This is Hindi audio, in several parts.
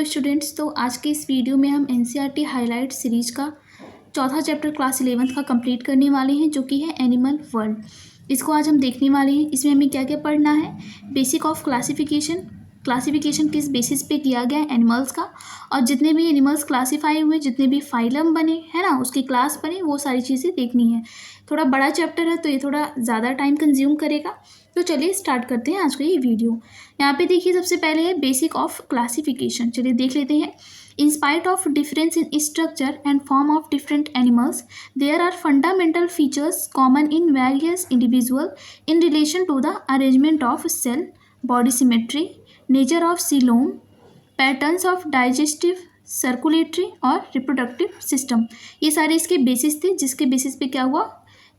स्टूडेंट्स, तो आज के इस वीडियो में हम एनसीईआरटी हाईलाइट सीरीज का चौथा चैप्टर क्लास 11th का कंप्लीट करने वाले हैं, जो कि है एनिमल वर्ल्ड। इसको आज हम देखने वाले हैं। इसमें हमें क्या क्या पढ़ना है, बेसिक ऑफ क्लासिफिकेशन किस बेसिस पे किया गया है एनिमल्स का, और जितने भी एनिमल्स क्लासीफाई हुए, जितने भी फाइलम बने है ना, उसके क्लास बने, वो सारी चीज़ें देखनी है। थोड़ा बड़ा चैप्टर है तो ये थोड़ा ज़्यादा टाइम कंज्यूम करेगा। तो चलिए स्टार्ट करते हैं आज का ये वीडियो। यहाँ पे देखिए, सबसे पहले है बेसिक ऑफ क्लासिफिकेशन। चलिए देख लेते हैं। In spite of difference in structure and form of different animals, there are fundamental features common in various individuals in relation to the arrangement of cell, body symmetry, nature of coelom, patterns of digestive, circulatory और reproductive system। ये सारे इसके बेसिस थे, जिसके बेसिस पे क्या हुआ,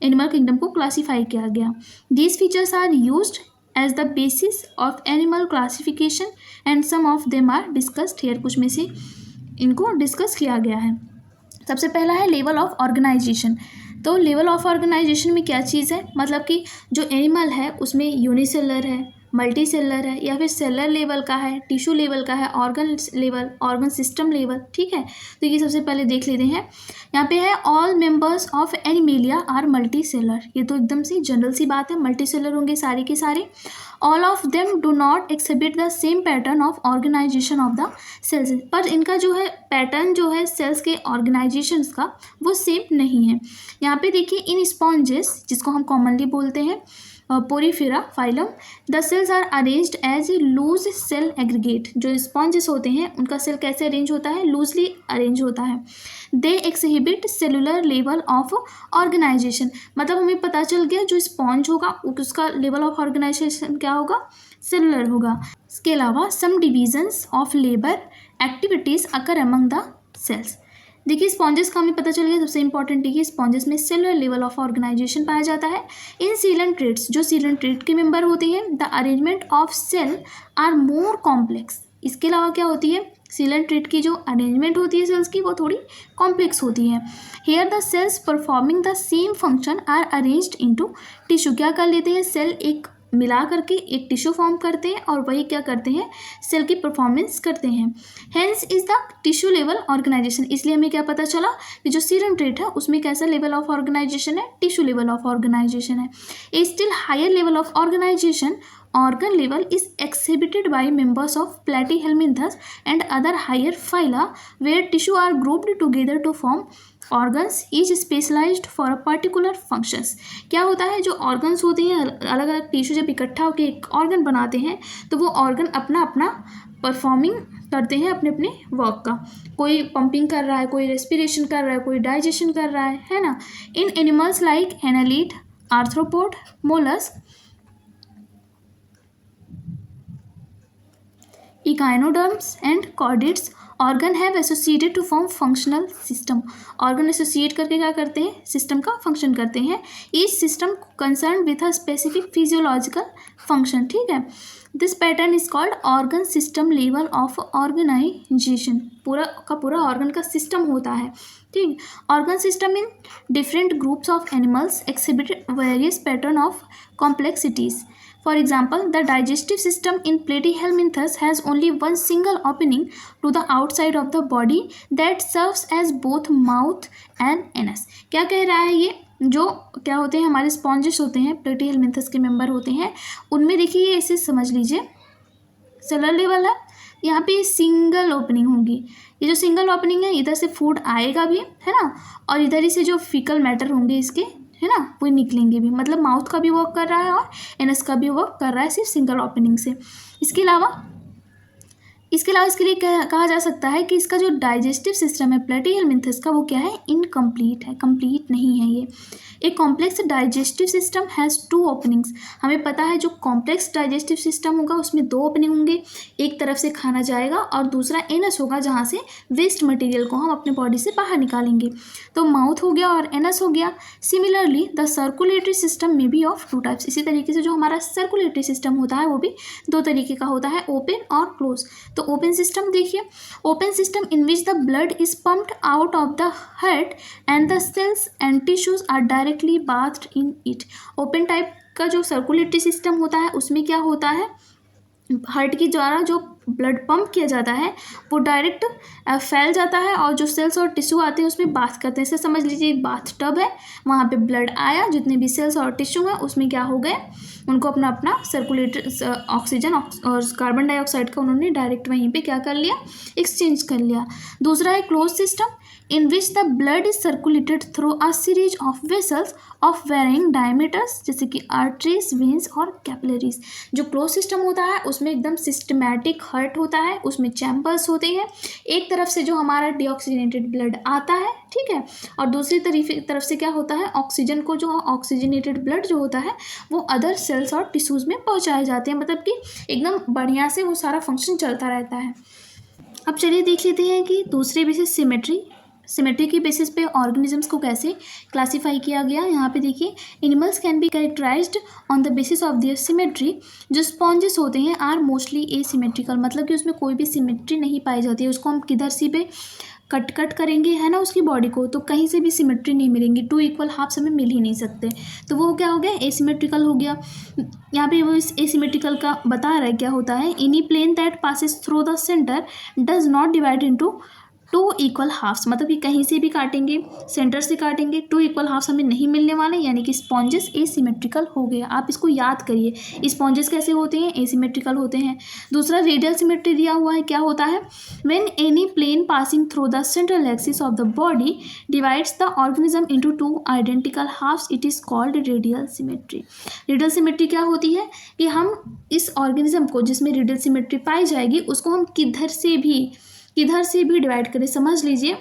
एनिमल किंगडम को क्लासीफाई किया गया। These features are used as the basis of animal classification and some of them are discussed here। कुछ में से इनको डिस्कस किया गया है। सबसे पहला है लेवल ऑफ ऑर्गेनाइजेशन। तो लेवल ऑफ ऑर्गेनाइजेशन में क्या चीज़ है, मतलब कि जो एनिमल है उसमें यूनिसेलर है, मल्टी सेलर है, या फिर सेलर लेवल का है, टिश्यू लेवल का है, organ level, organ system level. ठीक है, तो ये सबसे पहले देख लेते हैं। यहाँ पे है all members of Animalia are multicellular. ये तो एकदम सी जनरल सी बात है, मल्टी सेलर होंगे सारे के सारे। All of them do not exhibit the same pattern of organisation of the cells. पर इनका जो है पैटर्न जो है सेल्स के ऑर्गेनाइजेशन का, वो सेम नहीं है। यहाँ पे देखिए, इन स्पॉन्जेस, जिसको हम कॉमनली बोलते हैं Porifera phylum, the cells are arranged as a loose cell aggregate. जो स्पॉन्जेस होते हैं उनका सेल कैसे अरेंज होता है, लूजली अरेंज होता है। दे exhibit cellular level of organisation. मतलब हमें पता चल गया, जो स्पॉन्ज होगा उसका लेवल ऑफ ऑर्गेनाइजेशन क्या होगा, सेलुलर होगा। इसके अलावा some divisions of labour activities occur among the cells. देखिए, स्पॉन्जेस का हमें पता चल गया। सबसे इंपॉर्टेंट देखिए, स्पॉन्जेस में सेलुलर लेवल ऑफ ऑर्गेनाइजेशन पाया जाता है। इन सीलन ट्रेट्स, जो सीलन ट्रेट के मेंबर होते हैं, the arrangement of cell are more complex. इसके अलावा क्या होती है, सीलन ट्रेट की जो अरेंजमेंट होती है सेल्स की, वो थोड़ी कॉम्प्लेक्स होती है। Here the cells performing the same function are arranged into tissue. क्या कर लेते हैं, सेल एक मिला करके एक टिश्यू फॉर्म करते हैं और वही क्या करते हैं, सेल की परफॉर्मेंस करते हैं। Hence is the tissue level organisation. इसलिए हमें क्या पता चला कि जो सीरम ट्रेट है उसमें कैसा लेवल ऑफ ऑर्गेनाइजेशन है, टिश्यू लेवल ऑफ ऑर्गेनाइजेशन है। A still higher level of organisation organ level is exhibited by members of Platyhelminthes and other higher phyla, where tissue are grouped together to form organs each specialized for a particular functions। क्या होता है, जो organs होते हैं, अलग अलग टिश्यू जब इकट्ठा होकर एक organ बनाते हैं, तो वो organ अपना अपना परफॉर्मिंग करते हैं अपने अपने वर्क का। कोई पंपिंग कर रहा है, कोई रेस्पिरेशन कर रहा है, कोई डाइजेशन कर रहा है ना। In animals like annelid, arthropod, mollusc, Echinoderms and chordates organ have associated to form functional system। organ associate करके क्या करते हैं, सिस्टम का फंक्शन करते हैं। each system concerned with a specific physiological function। ठीक है, this pattern is called organ system level of organisation. पूरा का पूरा ऑर्गन का सिस्टम होता है। ठीक, organ system in different groups of animals exhibit various pattern of complexities. For example, the digestive system in Platyhelminthes has only one single opening to the outside of the body that serves as both mouth and anus। क्या कह रहा है ये, जो क्या होते हैं हमारे स्पॉन्जेस होते हैं, प्लेटीहेल्मिंथस के मेंबर होते हैं, उनमें देखिए ये ऐसे समझ लीजिए, सेलुलर लेवल है, यहाँ पे सिंगल ओपनिंग होगी। ये जो सिंगल ओपनिंग है, इधर से फूड आएगा भी है ना, और इधर ही से जो फीकल मैटर होंगे इसके, है ना, वो निकलेंगे भी। मतलब माउथ का भी वर्क कर रहा है और एनस का भी वर्क कर रहा है, सिर्फ सिंगल ओपनिंग से। इसके अलावा इसके लिए कहा जा सकता है कि इसका जो डाइजेस्टिव सिस्टम है प्लेटीहेल्मिंथस का, वो क्या है, इनकम्प्लीट है, कंप्लीट नहीं है ये। A complex digestive system has 2 openings. हमें पता है जो कॉम्प्लेक्स डाइजेस्टिव सिस्टम होगा उसमें 2 ओपनिंग होंगे। एक तरफ से खाना जाएगा और दूसरा एनस होगा, जहाँ से वेस्ट मटेरियल को हम अपने बॉडी से बाहर निकालेंगे। तो माउथ हो गया और एनस हो गया। सिमिलरली द सर्कुलेटरी सिस्टम में बी ऑफ 2 टाइप्स। इसी तरीके से जो हमारा सर्कुलेटरी सिस्टम होता है वो भी 2 तरीके का होता है, ओपन और क्लोज। तो ओपन सिस्टम देखिए, open system in which the blood is pumped out of the heart and the cells and tissues are directly bathed in it. Open type का जो सर्कुलेटरी सिस्टम होता है उसमें क्या होता है, हार्ट के द्वारा जो ब्लड पंप किया जाता है वो डायरेक्ट फैल जाता है और जो सेल्स और टिश्यू आते हैं उसमें बाथ करते हैं। इसे समझ लीजिए एक बाथ टब है, वहाँ पे ब्लड आया, जितने भी सेल्स और टिश्यू हैं उसमें क्या हो गए, उनको अपना अपना सर्कुलेटेड ऑक्सीजन और कार्बन डाइऑक्साइड का उन्होंने डायरेक्ट वहीं पे क्या कर लिया, एक्सचेंज कर लिया। दूसरा है close system in which the blood is circulated through a series of vessels of varying diameters, जैसे कि आर्टरीज, वेन्स और कैपिलरीज। जो क्लोज सिस्टम होता है उसमें एकदम सिस्टमैटिक हर्ट होता है, उसमें चैम्बर्स होते हैं, एक तरफ से जो हमारा डीऑक्सीजनेटेड ब्लड आता है, ठीक है, और दूसरी तरफ से क्या होता है, ऑक्सीजन को जो ऑक्सीजनेटेड ब्लड जो होता है वो अदर सेल्स और टिश्यूज़ में पहुँचाए जाते हैं, मतलब कि एकदम बढ़िया से वो सारा फंक्शन चलता रहता है। अब चलिए देख लेते हैं कि दूसरे बेसिस सिमेट्री के बेसिस पे ऑर्गेनिजम्स को कैसे क्लासीफाई किया गया। यहाँ पे देखिए, animals can be characterised on the basis of their symmetry. जो स्पॉन्जेस होते हैं आर मोस्टली एसिमेट्रिकल, मतलब कि उसमें कोई भी सिमेट्री नहीं पाई जाती है। उसको हम किधर सी पे कट करेंगे है ना उसकी बॉडी को, तो कहीं से भी सिमेट्री नहीं मिलेंगी, टू इक्वल हाफ्स हमें मिल ही नहीं सकते, तो वो क्या हो गया, एसिमेट्रिकल हो गया। यहाँ पे वो इस एसिमेट्रिकल का बता रहा है क्या होता है, any plane that passes through the centre does not divide into two equal halves, मतलब कि कहीं से भी काटेंगे, सेंटर से काटेंगे, टू इक्वल हाफ्स हमें नहीं मिलने वाले, यानी कि स्पॉन्जेस एसिमेट्रिकल हो गया। आप इसको याद करिए, स्पॉन्जेस कैसे होते हैं, एसिमेट्रिकल होते हैं। दूसरा रेडियल सिमेट्री दिया हुआ है, क्या होता है, when any plane passing through the central axis of the body divides the organism into two identical halves, it is called radial symmetry. Radial symmetry क्या होती है कि हम इस ऑर्गेनिज्म को जिसमें रेडियल सिमेट्री पाई जाएगी उसको हम किधर से भी डिवाइड करें। समझ लीजिए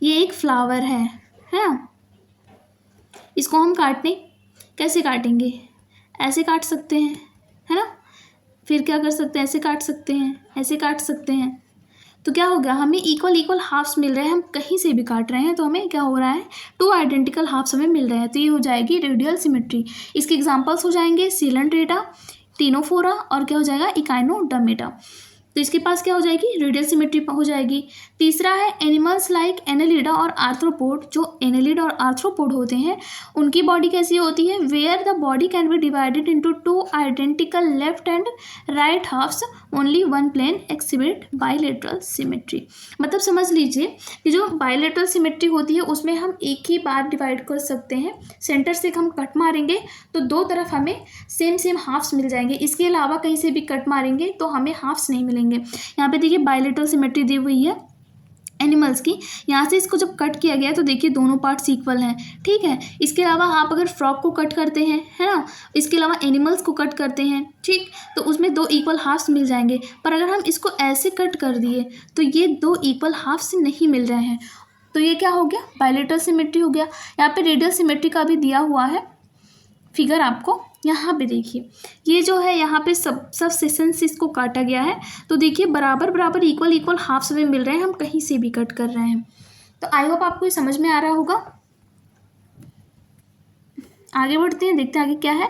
ये एक फ्लावर है ना, इसको हम कैसे काटेंगे, ऐसे काट सकते हैं है ना, फिर क्या कर सकते हैं, ऐसे काट सकते हैं, ऐसे काट सकते हैं, तो क्या हो गया, हमें इक्वल हाफ्स मिल रहे हैं, हम कहीं से भी काट रहे हैं तो हमें क्या हो रहा है, टू आइडेंटिकल हाफ्स हमें मिल रहे हैं, तो ये हो जाएगी रेडियल सिमेट्री। इसके एग्जांपल्स हो जाएंगे सीलेंट्रेटा, टिनोफोरा और क्या हो जाएगा, इकाइनोडर्मेटा। तो इसके पास क्या हो जाएगी, रेडियल सिमेट्री हो जाएगी। तीसरा है एनिमल्स लाइक एनेलिडा और आर्थ्रोपोड। जो एनेलिड और आर्थ्रोपोड होते हैं उनकी बॉडी कैसी होती है, where the body can be divided into two identical left and right halves, only one plane exhibit bilateral symmetry. मतलब समझ लीजिए कि जो बाइलेटरल सिमेट्री होती है उसमें हम एक ही बार डिवाइड कर सकते हैं, सेंटर से हम कट मारेंगे तो दो तरफ हमें सेम हाफ्स मिल जाएंगे, इसके अलावा कहीं से भी कट मारेंगे तो हमें हाफ्स नहीं मिलेंगे। यहाँ पे देखिए बाइलेटरल सिमेट्री दी हुई है एनिमल्स की, यहाँ से इसको जब कट किया गया तो देखिए दोनों पार्ट्स इक्वल हैं, ठीक है। इसके अलावा आप अगर फ्रॉग को कट करते हैं है ना, इसके अलावा एनिमल्स को कट करते हैं, ठीक, तो उसमें दो इक्वल हाफ्स मिल जाएंगे। पर अगर हम इसको ऐसे कट कर दिए तो ये दो इक्वल हाफ्स नहीं मिल रहे हैं, तो ये क्या हो गया, बाइलेटरल सिमेट्री हो गया। यहाँ पे रेडियल सिमेट्री का भी दिया हुआ है फिगर आपको, यहाँ पे देखिए ये जो है यहाँ पे सब सेशन से इसको काटा गया है, तो देखिए बराबर इक्वल हाफ्स में मिल रहे हैं, हम कहीं से भी कट कर रहे हैं। तो आई होप आपको ये समझ में आ रहा होगा। आगे बढ़ते हैं, देखते हैं आगे क्या है।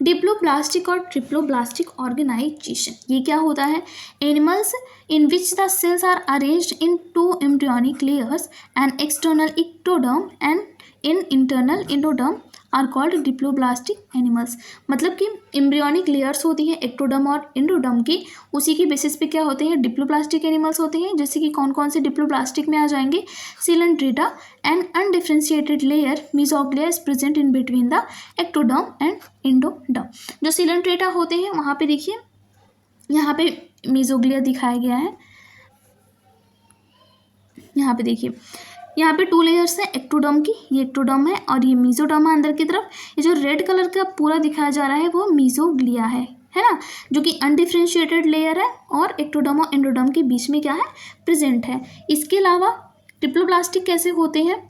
डिप्लोब्लास्टिक और ट्रिप्लोब्लास्टिक ऑर्गेनाइजेशन, ये क्या होता है, animals in which the cells are arranged in two embryonic layers and external ectoderm and in internal endoderm are called diploblastic animals. मतलब कि एम्ब्रियोनिक लेयर्स होती हैं एक्टोडर्म और इंडोडर्म की, उसी की बेसिस पे क्या होते हैं, डिप्लोब्लास्टिक एनिमल्स होते हैं। जैसे कि कौन कौन से डिप्लोब्लास्टिक में आ जाएंगे, Coelenterata and undifferentiated layer mesoglea is present in between the ectoderm and endoderm. जो सिलेंट्रेटा होते हैं वहाँ पे देखिए यहाँ पे मीजोग्लिया दिखाया गया है, यहाँ पे देखिए यहाँ पे टू लेयर्स है एक्टोडर्म की, ये एक्टोडर्म है और ये मीजोडर्म है अंदर की तरफ। ये जो रेड कलर का पूरा दिखाया जा रहा है वो मीजोग्लिया है ना, जो कि अनडिफ्रेंशिएटेड लेयर है और एक्टोडर्म और एंडोडर्म के बीच में क्या है, प्रेजेंट है। इसके अलावा डिप्लोब्लास्टिक कैसे होते हैं,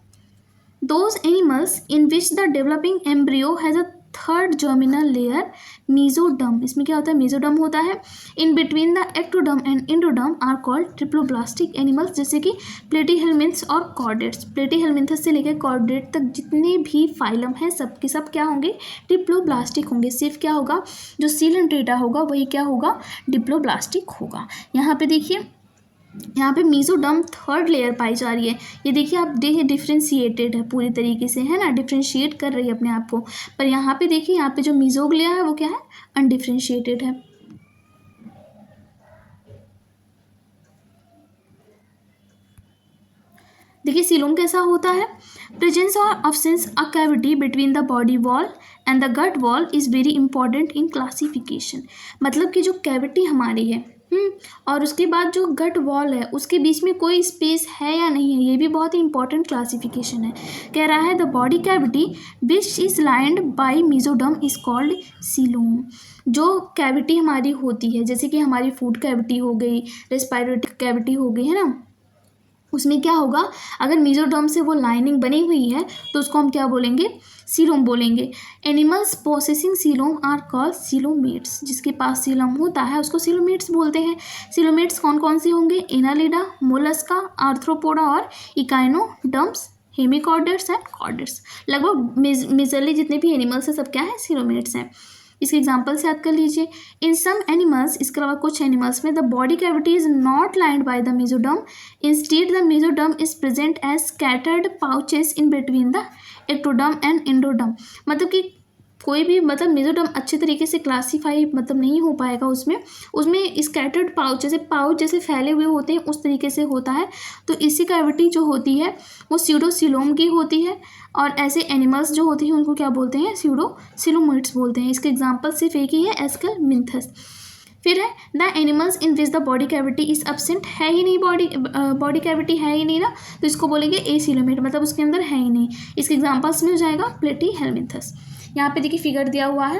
those animals in which the developing embryo has a third germinal layer mesoderm. इसमें क्या होता है, मीजोडर्म होता है। In between the ectoderm and endoderm are called triploblastic animals, जैसे कि प्लेटीहेलमिन्थ्स और कॉर्डेट्स। प्लेटीहेलमिन्थस से लेकर कॉर्डेट तक जितने भी फाइलम हैं सब के सब क्या होंगे, डिप्लोब्लास्टिक होंगे। सिर्फ क्या होगा, जो सिलेंट्रेटा होगा वही क्या होगा, डिप्लोब्लास्टिक होगा। यहाँ पे देखिए यहाँ पे मीजोडर्म थर्ड लेयर पाई जा रही है, ये देखिए आप देखिए डिफ्रेंशिएटेड है पूरी तरीके से है ना, डिफ्रेंशिएट कर रही है अपने आप को। पर यहाँ पे देखिए यहाँ पे जो मीजोग्लिया है वो क्या है, अनडिफ्रेंशिएटेड है। देखिए सीलोम कैसा होता है, प्रेजेंस और absence a cavity between the body wall and the gut wall is very important in classification. मतलब कि जो कैविटी हमारी है और उसके बाद जो गट वॉल है उसके बीच में कोई स्पेस है या नहीं है, ये भी बहुत ही इंपॉर्टेंट क्लासिफिकेशन है। कह रहा है the body cavity which is lined by mesoderm is called coelom. जो कैविटी हमारी होती है, जैसे कि हमारी फूड कैविटी हो गई, रेस्पिरेटरी कैविटी हो गई, है ना, उसमें क्या होगा, अगर मेसोडर्म से वो लाइनिंग बनी हुई है तो उसको हम क्या बोलेंगे, सीलोम बोलेंगे। Animals possessing coelom are called coelomates. जिसके पास सीलोम होता है उसको सीलोमेट्स बोलते हैं। सीलोमेट्स कौन कौन से होंगे, एनालिडा, मोलस्का, आर्थ्रोपोडा और इकाइनोडर्म्स, हेमिकॉर्डेट्स एंड कॉर्डेट्स। लगभग मेजरली जितने भी एनिमल्स हैं सब क्या है, सीलोमेट्स हैं। इसके एग्जाम्पल से याद कर लीजिए। इन सम एनिमल्स, इसके अलावा कुछ एनिमल्स में the body cavity is not lined by the mesoderm, instead the mesoderm is present as scattered pouches in between the ectoderm and endoderm. मतलब कि कोई भी मतलब मेसोडर्म अच्छे तरीके से क्लासीफाई मतलब नहीं हो पाएगा, उसमें स्कैटर्ड पाउच जैसे फैले हुए होते हैं उस तरीके से होता है। तो इसी कैविटी जो होती है वो स्यूडोसीलोम की होती है और ऐसे एनिमल्स जो होते हैं उनको क्या बोलते हैं, स्यूडोसीलोमेट्स बोलते हैं। इसके एग्जाम्पल सिर्फ एक ही है, एस्केलमिंथस। फिर है the animals in which the body cavity is absent, है ही नहीं, बॉडी कैविटी है ही नहीं ना, तो इसको बोलेंगे एसीलोमेट, मतलब उसके अंदर है ही नहीं। इसके एग्जाम्पल्स में हो जाएगा प्लेटीहेल्मिंथस। यहाँ पे देखिए फिगर दिया हुआ है,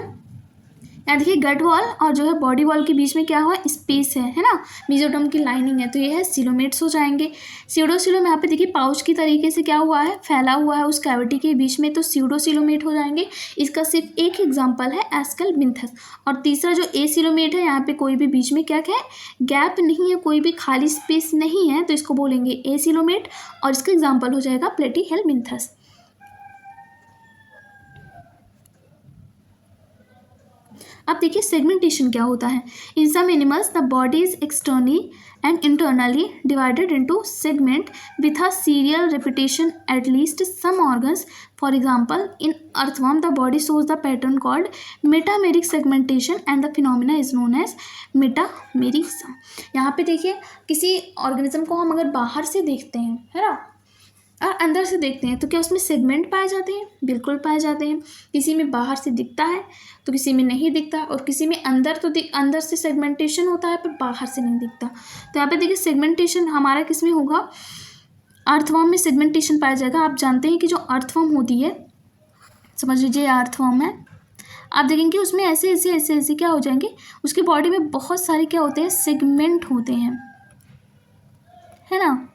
यहाँ देखिए गट वॉल और जो है बॉडी वॉल के बीच में क्या हुआ, स्पेस है ना, मेसोडर्म की लाइनिंग है, तो ये है सीलोमेट्स हो जाएंगे। स्यूडोसीलोम यहाँ पे देखिए पाउच की तरीके से क्या हुआ है, फैला हुआ है उस कैविटी के बीच में, तो स्यूडोसीलोमेट हो जाएंगे। इसका सिर्फ एक एग्जांपल है एस्केलमिंथस। और तीसरा जो एसीलोमेट है, यहाँ पे कोई भी बीच में क्या है, गैप नहीं है, कोई भी खाली स्पेस नहीं है, तो इसको बोलेंगे एसीलोमेट और इसका एग्जाम्पल हो जाएगा प्लेटीहेल्मिंथस। अब देखिए सेगमेंटेशन क्या होता है। In some animals the body is externally and internally divided into segment with a serial repetition at least some organs. For example in earthworm the body shows the pattern called metameric segmentation and the phenomena is known as metamerism. यहाँ पे देखिए किसी ऑर्गेनिज्म को हम अगर बाहर से देखते हैं, है ना, और अंदर से देखते हैं तो क्या उसमें सेगमेंट पाए जाते हैं, बिल्कुल पाए जाते हैं। किसी में बाहर से दिखता है तो किसी में नहीं दिखता, और किसी में अंदर तो अंदर से सेगमेंटेशन होता है पर बाहर से नहीं दिखता। तो यहाँ पे देखिए सेगमेंटेशन हमारा किस में होगा, अर्थवर्म में सेगमेंटेशन पाया जाएगा। आप जानते हैं कि जो अर्थवर्म होती है, समझ लीजिए अर्थवर्म है, आप देखेंगे उसमें ऐसे ऐसे ऐसे ऐसे क्या हो जाएंगे, उसकी बॉडी में बहुत सारे क्या होते हैं, सेगमेंट होते हैं, है ना,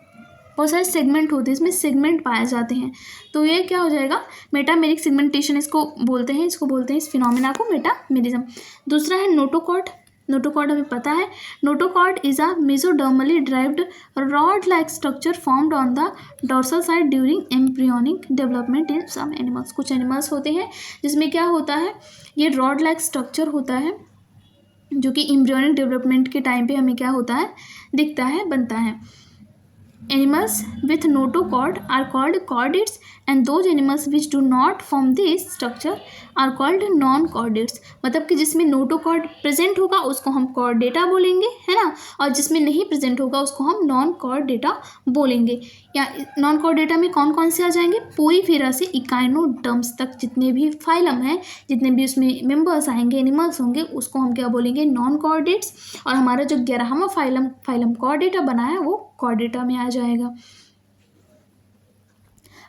बहुत सारे सेगमेंट होते हैं, इसमें सेगमेंट पाए जाते हैं। तो ये क्या हो जाएगा, मेटामेरिक सेगमेंटेशन इसको बोलते हैं, इस फिनोमिना को मेटामेरिज्म। दूसरा है नोटोकॉर्ड। नोटोकॉर्ड हमें पता है, notochord is a mesodermally derived rod like structure formed on the dorsal side during embryonic development in some animals. कुछ एनिमल्स होते हैं जिसमें क्या होता है, ये रॉड लाइक स्ट्रक्चर होता है जो कि एम्ब्रियोनिक डेवलपमेंट के टाइम पे हमें क्या होता है, दिखता है, बनता है। Animals with notochord are called chordates and those animals which do not form this structure are called non-chordates। मतलब कि जिसमें नोटोकॉर्ड प्रेजेंट होगा उसको हम कॉर्डेटा बोलेंगे, है ना, और जिसमें नहीं प्रेजेंट होगा उसको हम नॉन कॉर्डेटा बोलेंगे। या नॉन कॉर्डेटा में कौन कौन से आ जाएंगे, पोरीफेरा से इकाइनोडर्म्स तक जितने भी फाइलम हैं, जितने भी उसमें मेंबर्स आएंगे, एनिमल्स होंगे, उसको हम क्या बोलेंगे, नॉन कॉर्डेट्स। और हमारा जो 11वां फाइलम कॉर्डेटा बना है वो कॉर्डेटा में आ जाएगा।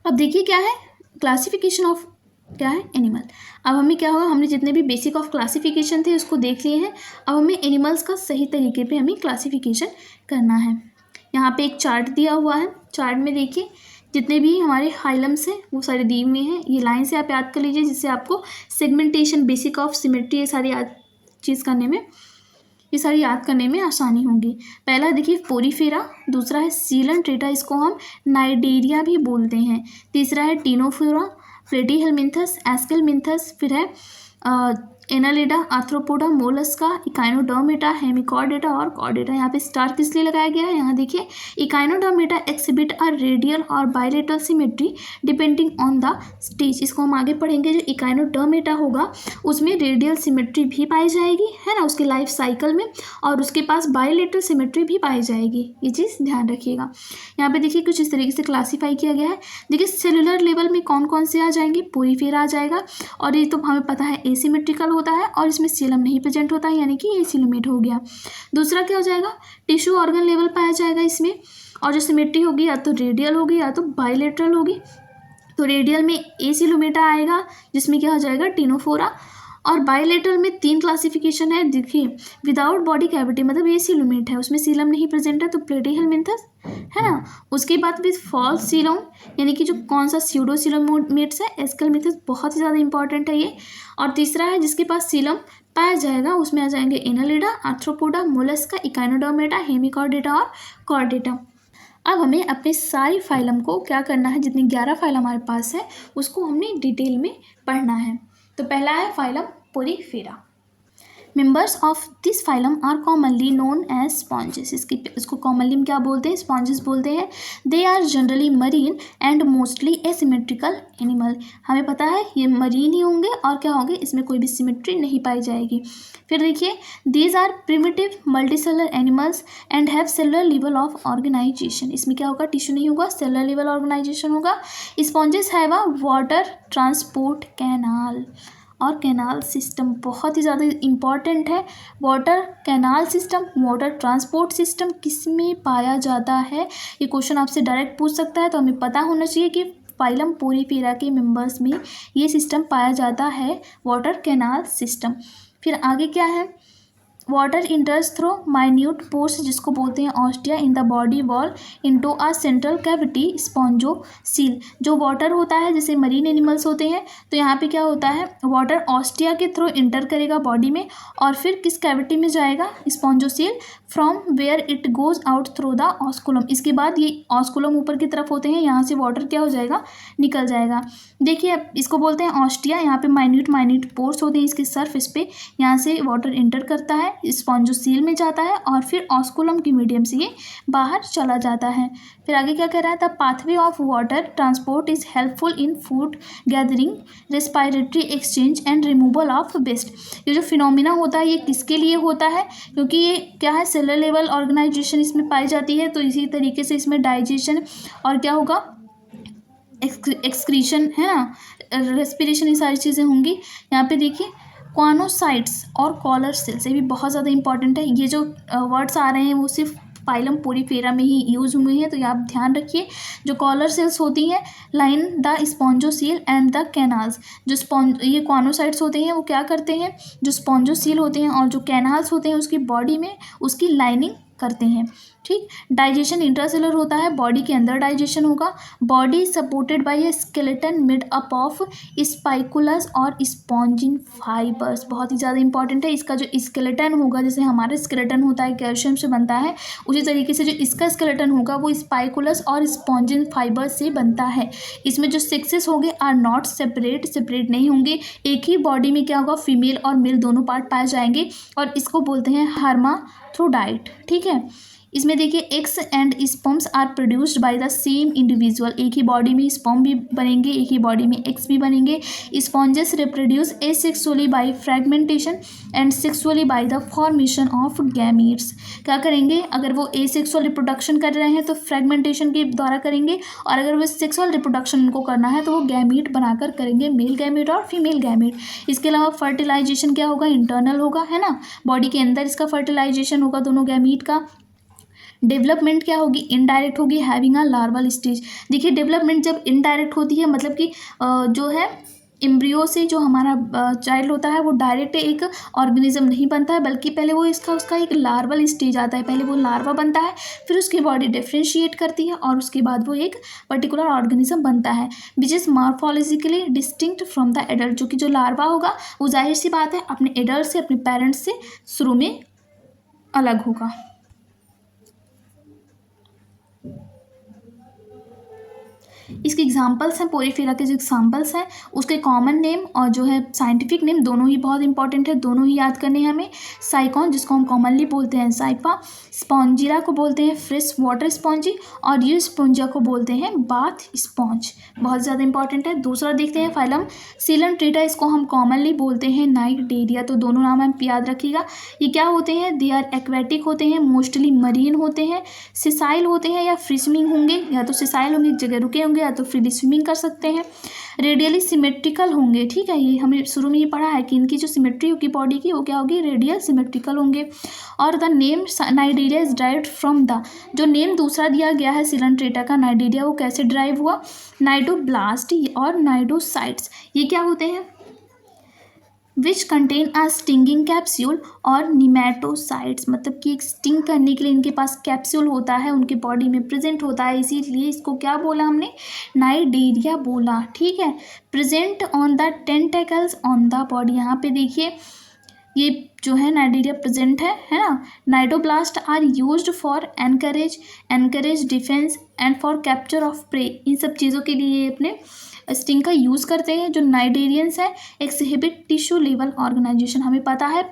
अब देखिए क्या है क्लासिफिकेशन ऑफ क्या है, एनिमल। अब हमें क्या होगा, हमने जितने भी बेसिक ऑफ क्लासिफिकेशन थे उसको देख लिए हैं, अब हमें एनिमल्स का सही तरीके पे हमें क्लासिफिकेशन करना है। यहाँ पे एक चार्ट दिया हुआ है, चार्ट में देखिए जितने भी हमारे हाइलम्स हैं वो सारे दिए हुए हैं, ये लाइन से आप याद कर लीजिए जिससे आपको सेगमेंटेशन, बेसिक ऑफ सिमेट्री, ये सारी चीज़ याद करने में आसानी होगी। पहला देखिए पोरीफेरा, दूसरा है सीलंट्रेटा, इसको हम नाइडेरिया भी बोलते हैं, तीसरा है टीनोफोरा, प्लेटीहेल्मिंथस, एस्केलमिंथस, फिर है Annelida, arthropoda, Mollusca, Echinodermata, Hemichordata और कॉर्डेटा। यहाँ पे स्टार किस लिए लगाया गया है, यहाँ देखिए इकाइनोडर्मेटा एक्सिबिट अ रेडियल और bilateral symmetry depending on the stage. इसको हम आगे पढ़ेंगे। जो इकाइनोडर्मेटा होगा उसमें रेडियल सिमेट्री भी पाई जाएगी, है ना, उसके लाइफ साइकिल में, और उसके पास बायलेटरल सिमेट्री भी पाई जाएगी। ये चीज़ ध्यान रखिएगा। यहाँ पे देखिए कुछ इस तरीके से क्लासीफाई किया गया है। देखिए सेलुलर लेवल में कौन कौन से आ जाएंगे, पोरीफेरा आ जाएगा, और ये तो हमें पता है एसिमेट्रिकल होता है और इसमें सीलम नहीं प्रेजेंट होता है, यानी कि ये सिलोमेट हो गया। दूसरा क्या हो जाएगा, टिश्यू ऑर्गन लेवल पाया जाएगा इसमें, और जो सिमेट्री होगी या तो रेडियल होगी या तो बायलेटरल होगी। तो रेडियल में एसिलोमेटा आएगा जिसमें क्या हो जाएगा, टिनोफोरा, और बायलेटरल में 3 क्लासिफिकेशन है। देखिए विदाउट बॉडी कैविटी मतलब ये सीलोमेट है, उसमें सीलम नहीं प्रेजेंट है तो प्लेटीहेलमिंथस, है ना। उसके बाद विद फॉल्स सीलोम, यानी कि जो कौन सा स्यूडो सीलोमेट्स है, एस्केलमिंथस, बहुत ही ज़्यादा इंपॉर्टेंट है ये। और तीसरा है जिसके पास सीलम पाया जाएगा, उसमें आ जाएंगे Annelida, arthropoda, Mollusca, Echinodermata, Hemichordata और कॉर्डेटा। अब हमें अपने सारी फाइलम को क्या करना है, जितनी 11 फाइलम हमारे पास है उसको हमने डिटेल में पढ़ना है। तो पहला है phylum Porifera. Members of this phylum are commonly known as sponges. इसको कॉमनली क्या बोलते हैं, स्पॉन्जेस बोलते हैं। They are generally marine and mostly asymmetrical animal. हमें पता है ये मरीन ही होंगे और क्या होंगे, इसमें कोई भी सिमेट्री नहीं पाई जाएगी। फिर देखिए these are primitive multicellular animals and have cellular level of organisation. इसमें क्या होगा, टिश्यू नहीं होगा, सेलुलर लेवल ऑर्गेनाइजेशन होगा। Sponges have a water transport canal और कैनाल सिस्टम, बहुत ही ज़्यादा इम्पॉर्टेंट है। Water canal system, water transport system किस में पाया जाता है, ये क्वेश्चन आपसे डायरेक्ट पूछ सकता है। तो हमें पता होना चाहिए कि फाइलम पोरीफेरा के मेंबर्स में ये सिस्टम पाया जाता है, वाटर कैनाल सिस्टम। फिर आगे क्या है, वाटर इंटर्स थ्रू माइन्यूट पोर्स, जिसको बोलते हैं ostia, in the body wall into a central cavity spongocoel. जो वाटर होता है, जैसे मरीन एनिमल्स होते हैं, तो यहाँ पे क्या होता है, वाटर ऑस्टिया के थ्रू इंटर करेगा बॉडी में और फिर किस कैविटी में जाएगा, spongocoel, from where it goes out through the osculum. इसके बाद ये ऑस्कुलम ऊपर की तरफ होते हैं, यहाँ से वाटर क्या हो जाएगा, निकल जाएगा। देखिए अब इसको बोलते हैं ऑस्टिया, यहाँ पे माइन्यूट पोर्स होते हैं इसके सरफेस पे, यहाँ से वाटर इंटर करता है, स्पॉन्जोसील में जाता है और फिर ऑस्कुलम के मीडियम से ये बाहर चला जाता है। फिर आगे क्या कह रहा है, the pathway of water transport is helpful in food gathering, respiratory exchange and removal of waste. ये जो फिनोमिना होता है ये किसके लिए होता है, क्योंकि ये क्या है, सेलुलर लेवल ऑर्गेनाइजेशन इसमें पाई जाती है, तो इसी तरीके से इसमें डाइजेशन और क्या होगा, एक्सक्रीशन, है ना, रेस्पिरेशन, ये सारी चीज़ें होंगी। यहाँ पे देखिए कॉनोसाइट्स और कॉलर सेल्स, ये भी बहुत ज़्यादा इंपॉर्टेंट है। ये जो वर्ड्स आ रहे हैं वो सिर्फ फाइलम पोरीफेरा में ही यूज हुए हैं, तो ये आप ध्यान रखिए। जो कॉलर सेल्स होती हैं line the spongocoel and the canals. जो ये कॉनोसाइट्स होते हैं वो क्या करते हैं, जो स्पॉन्जोसील होते हैं और जो कैनाल्स होते हैं उसकी बॉडी में उसकी लाइनिंग करते हैं, ठीक। डाइजेशन इंट्रासेलुलर होता है, बॉडी के अंदर डाइजेशन होगा। Body supported by a skeleton made up of spicules और स्पॉन्जिन फाइबर्स, बहुत ही ज़्यादा इंपॉर्टेंट है। इसका जो स्केलेटन होगा, जैसे हमारा स्केलेटन होता है कैल्शियम से बनता है, उसी तरीके से जो इसका स्केलेटन होगा वो स्पाइकुलस और स्पॉन्जिन फाइबर्स से बनता है। इसमें जो सेक्सेस होंगे आर नॉट सेपरेट नहीं होंगे, एक ही बॉडी में क्या होगा, फीमेल और मेल दोनों पार्ट पाए जाएंगे, और इसको बोलते हैं हर्माफ्रोडाइट, ठीक है। इसमें देखिए eggs and sperms are produced by the same individual, एक ही बॉडी में स्पर्म भी बनेंगे, एक ही बॉडी में एग्स भी बनेंगे। Sponges reproduce asexually by fragmentation and sexually by the formation of gametes. क्या करेंगे, अगर वो एसेक्सुअल रिप्रोडक्शन कर रहे हैं तो फ्रेगमेंटेशन के द्वारा करेंगे, और अगर वो सेक्सुअल रिप्रोडक्शन उनको करना है तो वो गैमीट बनाकर करेंगे, मेल गैमीट और फीमेल गैमीट। इसके अलावा फर्टिलाइजेशन क्या होगा, इंटरनल होगा, है ना, बॉडी के अंदर इसका फर्टिलाइजेशन होगा दोनों गैमीट का। डेवलपमेंट क्या होगी, इनडायरेक्ट होगी, हैविंग अ लार्वल स्टेज। देखिए डेवलपमेंट जब इनडायरेक्ट होती है मतलब कि जो है एम्ब्रियो से जो हमारा चाइल्ड होता है वो डायरेक्ट एक ऑर्गेनिज्म नहीं बनता है, बल्कि पहले वो उसका एक लार्वल स्टेज आता है, पहले वो लार्वा बनता है, फिर उसकी बॉडी डिफ्रेंशिएट करती है और उसके बाद वो एक पर्टिकुलर ऑर्गेनिज्म बनता है, which is morphologically distinct from the adult. जो कि जो लार्वा होगा वो जाहिर सी बात है अपने एडल्ट से, अपने पेरेंट्स से शुरू में अलग होगा। इसके एग्जांपल्स हैं, पोरीफेरा के जो एग्जांपल्स हैं उसके कॉमन नेम और जो है साइंटिफिक नेम दोनों ही बहुत इंपॉर्टेंट है, दोनों ही याद करने हैं हमें। साइकॉन जिसको हम कॉमनली बोलते हैं साइफा, स्पॉन्जिला को बोलते हैं फ्रेश वाटर स्पॉन्जी, और यू स्पॉन्जिया को बोलते हैं बाथ स्पॉन्ज, बहुत ज़्यादा इंपॉर्टेंट है। दूसरा देखते हैं फाइलम सिलेंट्रेटा, इसको हम कॉमनली बोलते हैं नाइडेरिया, तो दोनों नाम हम याद रखिएगा। ये क्या होते हैं, दे आर एक्वेटिक होते हैं, मोस्टली मरीन होते हैं, सिसाइल होते हैं या फ्री स्विमिंग होंगे, या तो सिसाइल होंगे, एक जगह रुके होंगे, या तो फ्रीली स्विमिंग कर सकते हैं। रेडियली सिमेट्रिकल होंगे, ठीक है, ये हमने शुरू में ही पढ़ा है कि इनकी जो सिमेट्री होगी बॉडी की वो क्या होगी, रेडियल सिमेट्रिकल होंगे। और the name Cnidaria is derived from the, जो नेम दूसरा दिया गया है सिलेंट्रेटा का नाइडेरिया, वो कैसे ड्राइव हुआ, नाइडोब्लास्ट और नाइडोसाइट्स, ये क्या होते हैं, which contain a stinging capsule और निमेटोसाइट्स, मतलब कि एक स्टिंग करने के लिए इनके पास कैप्सूल होता है, उनके बॉडी में प्रेजेंट होता है, इसीलिए इसको क्या बोला हमने, नाइडेरिया बोला, ठीक है। Present on the tentacles on the body, यहाँ पे देखिए ये जो है नाइडेरिया प्रेजेंट है ना। Cnidoblast are used for anchorage defence and for capture of prey, इन सब चीज़ों के लिए ये अपने स्टिंग का यूज़ करते हैं। जो नाइडेरियंस है एक्सहिबिट टिश्यू लेवल ऑर्गेनाइजेशन, हमें पता है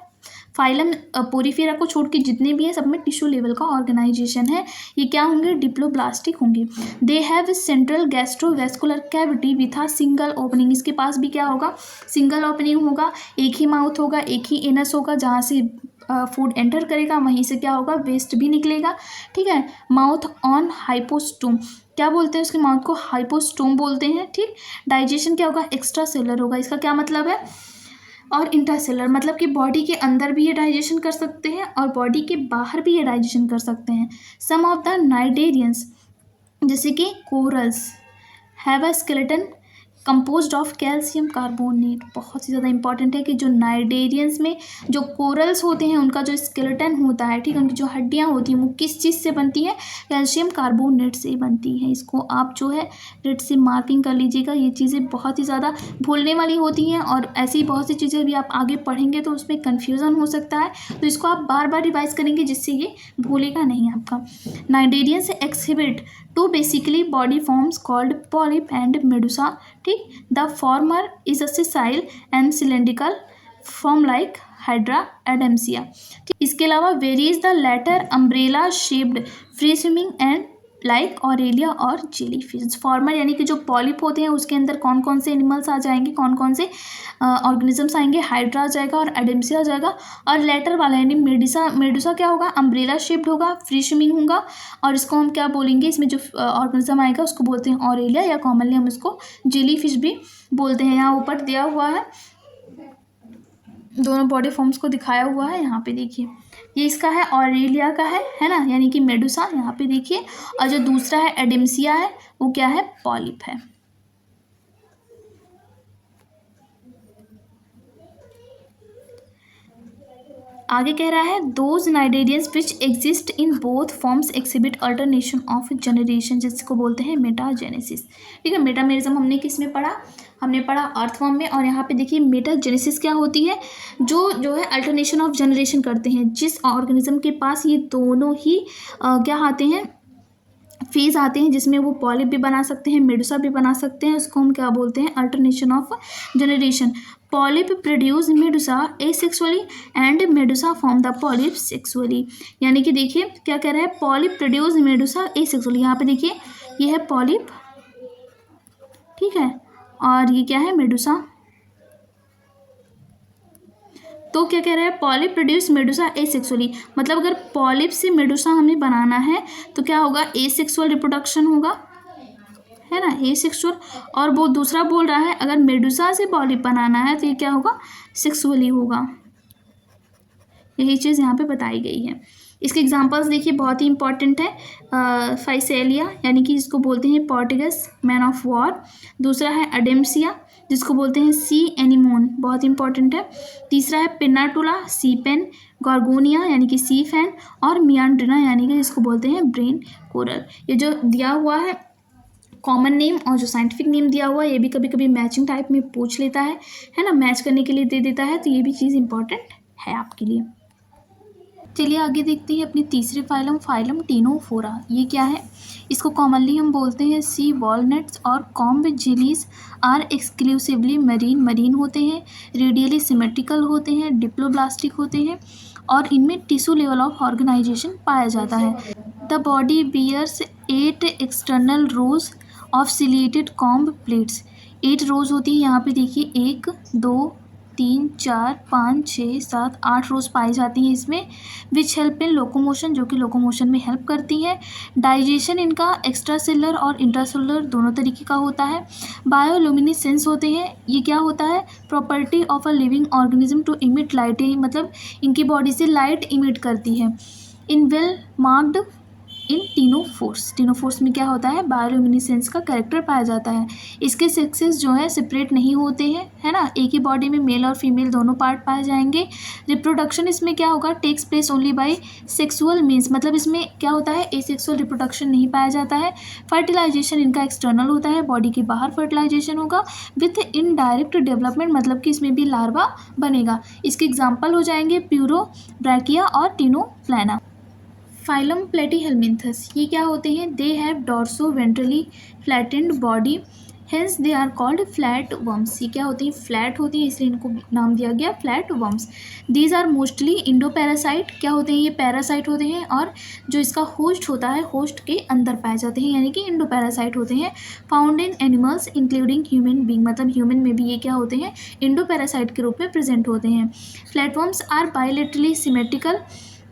फाइलम पोरीफेरा को छोड़ के जितने भी हैं सब में टिश्यू लेवल का ऑर्गेनाइजेशन है। ये क्या होंगे, डिप्लोब्लास्टिक होंगे। They have central gastrovascular cavity with a single opening, इसके पास भी क्या होगा, सिंगल ओपनिंग होगा, एक ही माउथ होगा, एक ही एनस होगा, जहाँ से फूड एंटर करेगा वहीं से क्या होगा, वेस्ट भी निकलेगा, ठीक है। माउथ ऑन हाइपोस्टोम, क्या बोलते हैं उसके माउथ को, हाइपोस्टोम बोलते हैं, ठीक। डाइजेशन क्या होगा, एक्स्ट्रा सेलर होगा, इसका क्या मतलब है, और इंट्रासेलर, मतलब कि बॉडी के अंदर भी ये डाइजेशन कर सकते हैं और बॉडी के बाहर भी ये डाइजेशन कर सकते हैं। सम ऑफ द नाइडेरियंस जैसे कि corals have a skeleton composed of calcium carbonate, बहुत ही ज़्यादा इंपॉर्टेंट है कि जो नाइडेरियंस में जो कोरल्स होते हैं उनका जो स्केलेटन होता है, ठीक है, उनकी जो हड्डियाँ होती हैं वो किस चीज़ से बनती है, कैल्शियम कार्बोनेट से बनती है। इसको आप जो है रेड से मार्किंग कर लीजिएगा, ये चीज़ें बहुत ही ज़्यादा भूलने वाली होती हैं और ऐसी बहुत सी चीज़ें भी आप आगे पढ़ेंगे तो उसमें कन्फ्यूज़न हो सकता है, तो इसको आप बार बार रिवाइज करेंगे जिससे ये भूलेगा नहीं आपका। Cnidarians exhibit two basically body forms called polyp and medusa, ठीक। The former is a sessile and cylindrical form like Hydra Adamsia. इसके अलावा whereas the latter umbrella shaped free swimming and like Aurelia और जेलीफिश। फॉर्मर यानी कि जो पॉलिप होते हैं उसके अंदर कौन कौन से एनिमल्स आ जाएंगे, कौन कौन से ऑर्गेनिजम्स आएंगे, हाइड्रा आ जाएगा और एडेम्सिया आ जाएगा। और लेटर वाला यानी मेडुसा क्या होगा, अम्ब्रेला शेप्ड होगा, फ्री स्विमिंग होगा, और इसको हम क्या बोलेंगे, इसमें जो ऑर्गेनिज्म आएगा उसको बोलते हैं ऑरेलिया, या कॉमनली हम इसको जेलीफिश भी बोलते हैं। यहाँ ऊपर दिया हुआ है, दोनों बॉडी फॉर्म्स को दिखाया हुआ है, यहाँ पे देखिए ये इसका है ऑरेलिया का है ना, यानी कि मेडुसा, यहाँ पे देखिए, और जो दूसरा है एडेम्सिया है वो क्या है, पॉलिप है। आगे कह रहा है those cnidarians which exist in both forms exhibit alternation of generation, जिसको बोलते हैं मेटाजेनेसिस, ठीक है। मेटामेरिज्म हमने किस में पढ़ा, हमने पढ़ा अर्थवर्म में, और यहाँ पे देखिए मेटाजेनेसिस क्या होती है, जो है अल्टरनेशन ऑफ जनरेशन करते हैं, जिस ऑर्गेनिज्म के पास ये दोनों ही क्या आते हैं, फेज आते हैं, जिसमें वो पॉलिप भी बना सकते हैं, मेडुसा भी बना सकते हैं, उसको हम क्या बोलते हैं, alternation of generation. Polyp produce Medusa asexually and Medusa form the polyp sexually, यानी कि देखिए क्या कह रहा है, पॉलिप प्रोड्यूस मेडुसा एसेक्सुअली, यहाँ पे देखिए ये है पॉलिप, ठीक है, और ये क्या है, मेडुसा। तो क्या कह रहा है, पॉलिप प्रोड्यूस मेडुसा एसेक्सुअली, मतलब अगर पॉलिप से मेडुसा हमें बनाना है तो क्या होगा, एसेक्सुअल रिप्रोडक्शन होगा, है ना, एसेक्सुअल। और वो दूसरा बोल रहा है अगर मेडुसा से पॉलिप बनाना है तो ये क्या होगा, सेक्सुअली होगा। यही चीज़ यहाँ पे बताई गई है। इसके एग्जांपल्स देखिए बहुत ही इंपॉर्टेंट है। फाइसेलिया यानी कि इसको बोलते हैं पोर्टिगस मैन ऑफ वॉर, दूसरा है अडेम्सिया जिसको बोलते हैं सी एनिमोन, बहुत इंपॉर्टेंट है। तीसरा है पिनाटुला सी पेन, गॉर्गोनिया यानी कि सी फैन, और मियांड्रिना यानी कि जिसको बोलते हैं ब्रेन कोरल। ये जो दिया हुआ है कॉमन नेम और जो साइंटिफिक नेम दिया हुआ है ये भी कभी कभी मैचिंग टाइप में पूछ लेता है ना, मैच करने के लिए दे देता है, तो ये भी चीज़ इंपॉर्टेंट है आपके लिए। चलिए आगे देखते हैं अपनी तीसरे फाइलम, फाइलम टीनोफोरा। ये क्या है? इसको कॉमनली हम बोलते हैं सी वॉलनट्स और comb jellies are exclusively marine होते हैं, रेडियली सिमेट्रिकल होते हैं, डिप्लोब्लास्टिक होते हैं और इनमें टिश्यू लेवल ऑफ ऑर्गेनाइजेशन पाया जाता है। The body bears 8 external rows of ciliated comb plates. 8 rows होती है, यहाँ पे देखिए 1 2 3 4 5 6 7 8 रोज पाई जाती हैं इसमें, विच हेल्प इन लोकोमोशन, जो कि लोकोमोशन में हेल्प करती हैं। डाइजेशन इनका एक्स्ट्रा सेलुलर और इंट्रासेलुलर दोनों तरीके का होता है। बायोल्यूमिनेसेंस होते हैं, ये क्या होता है? Property of a living organism to emit light, मतलब इनकी बॉडी से लाइट इमिट करती है। In well marked in ctenophores में क्या होता है? बायोल्यूमिनेसेंस का कैरेक्टर पाया जाता है। इसके सेक्सेस जो है सेपरेट नहीं होते हैं, है ना, एक ही बॉडी में मेल और फीमेल दोनों पार्ट पाए जाएंगे। रिप्रोडक्शन इसमें क्या होगा? Takes place only by sexual means, मतलब इसमें क्या होता है? एसेक्सुअल रिप्रोडक्शन नहीं पाया जाता है। फर्टिलाइजेशन इनका एक्सटर्नल होता है, बॉडी के बाहर फर्टिलाइजेशन होगा विथ इनडायरेक्ट डेवलपमेंट, मतलब कि इसमें भी लार्वा बनेगा। इसके एग्जाम्पल हो जाएंगे प्यूरो, ब्रैकिया और टीनोप्लाना। फाइलम प्लेटीहेलमिन्थस, ये क्या होते हैं? They have dorsoventrally flattened body, hence they are called flat worms. ये क्या होती हैं? फ्लैट होती है, इसलिए इनको नाम दिया गया flat worms. These are mostly endoparasite, क्या होते हैं? ये पैरासाइट होते हैं और जो इसका होस्ट होता है होस्ट के अंदर पाए जाते हैं, यानी कि इंडो पैरासाइट होते हैं। Found in animals including human being, मतलब ह्यूमन में भी ये क्या होते हैं? इंडो पैरासाइट के रूप में प्रेजेंट होते हैं। Flatworms are bilaterally symmetrical,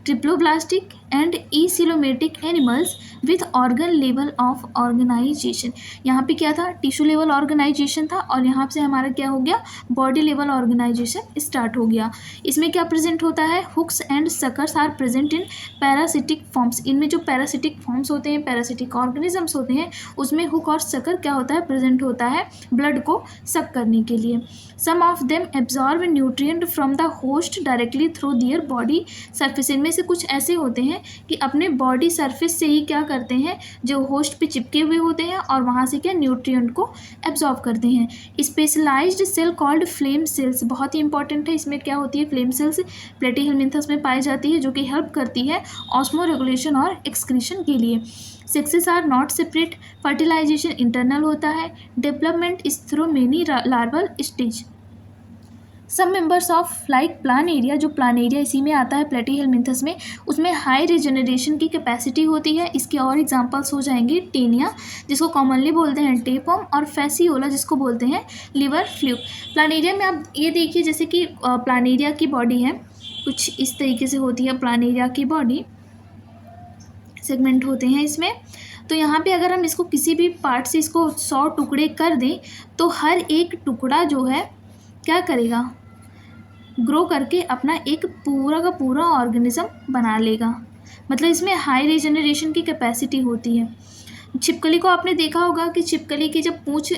triploblastic and acoelomatic animals with organ level of organisation. यहाँ पे क्या था? टिश्यू लेवल ऑर्गेनाइजेशन था और यहाँ से हमारा क्या हो गया? बॉडी लेवल ऑर्गेनाइजेशन स्टार्ट हो गया। इसमें क्या प्रेजेंट होता है? Hooks and suckers are present in parasitic forms. इनमें जो पैरासिटिक फॉर्म्स होते हैं, पैरासिटिक ऑर्गेनिजम्स होते हैं, उसमें हुक और सकर क्या होता है? प्रेजेंट होता है ब्लड को सक करने के लिए। Some of them absorb nutrient from the host directly through their body surface. इनमें से कुछ ऐसे होते हैं कि अपने बॉडी सरफेस से ही क्या करते हैं? जो होस्ट पे चिपके हुए होते हैं और वहाँ से क्या न्यूट्रिएंट को एब्जॉर्ब करते हैं। Specialised cell called flame cells, बहुत ही इंपॉर्टेंट है। इसमें क्या होती है? फ्लेम सेल्स प्लेटीहेलमिन्थस में पाई जाती है, जो कि हेल्प करती है ऑस्मो रेगुलेशन और एक्सक्रीशन के लिए। Sexes are not separate, fertilisation internal होता है, development is through many larval stage. सब मेंबर्स ऑफ लाइक प्लानेरिया, जो प्लानेरिया इसी में आता है प्लेटीहेलमिन्थस में, उसमें हाई रिजेनरेशन की कैपेसिटी होती है। इसके और एग्जांपल्स हो जाएंगे टेनिया, जिसको कॉमनली बोलते हैं टेपवर्म, और फैसियोला, जिसको बोलते हैं लिवर फ्लूक। प्लानेरिया में आप ये देखिए, जैसे कि प्लानेरिया की बॉडी है कुछ इस तरीके से होती है। प्लानेरिया की बॉडी सेगमेंट होते हैं इसमें, तो यहाँ पे अगर हम इसको किसी भी पार्ट से इसको 100 टुकड़े कर दें तो हर एक टुकड़ा जो है क्या करेगा? ग्रो करके अपना एक पूरा का पूरा ऑर्गेनिज्म बना लेगा। मतलब इसमें हाई रीजनरेशन की कैपेसिटी होती है। छिपकली को आपने देखा होगा कि छिपकली की जब पूँछ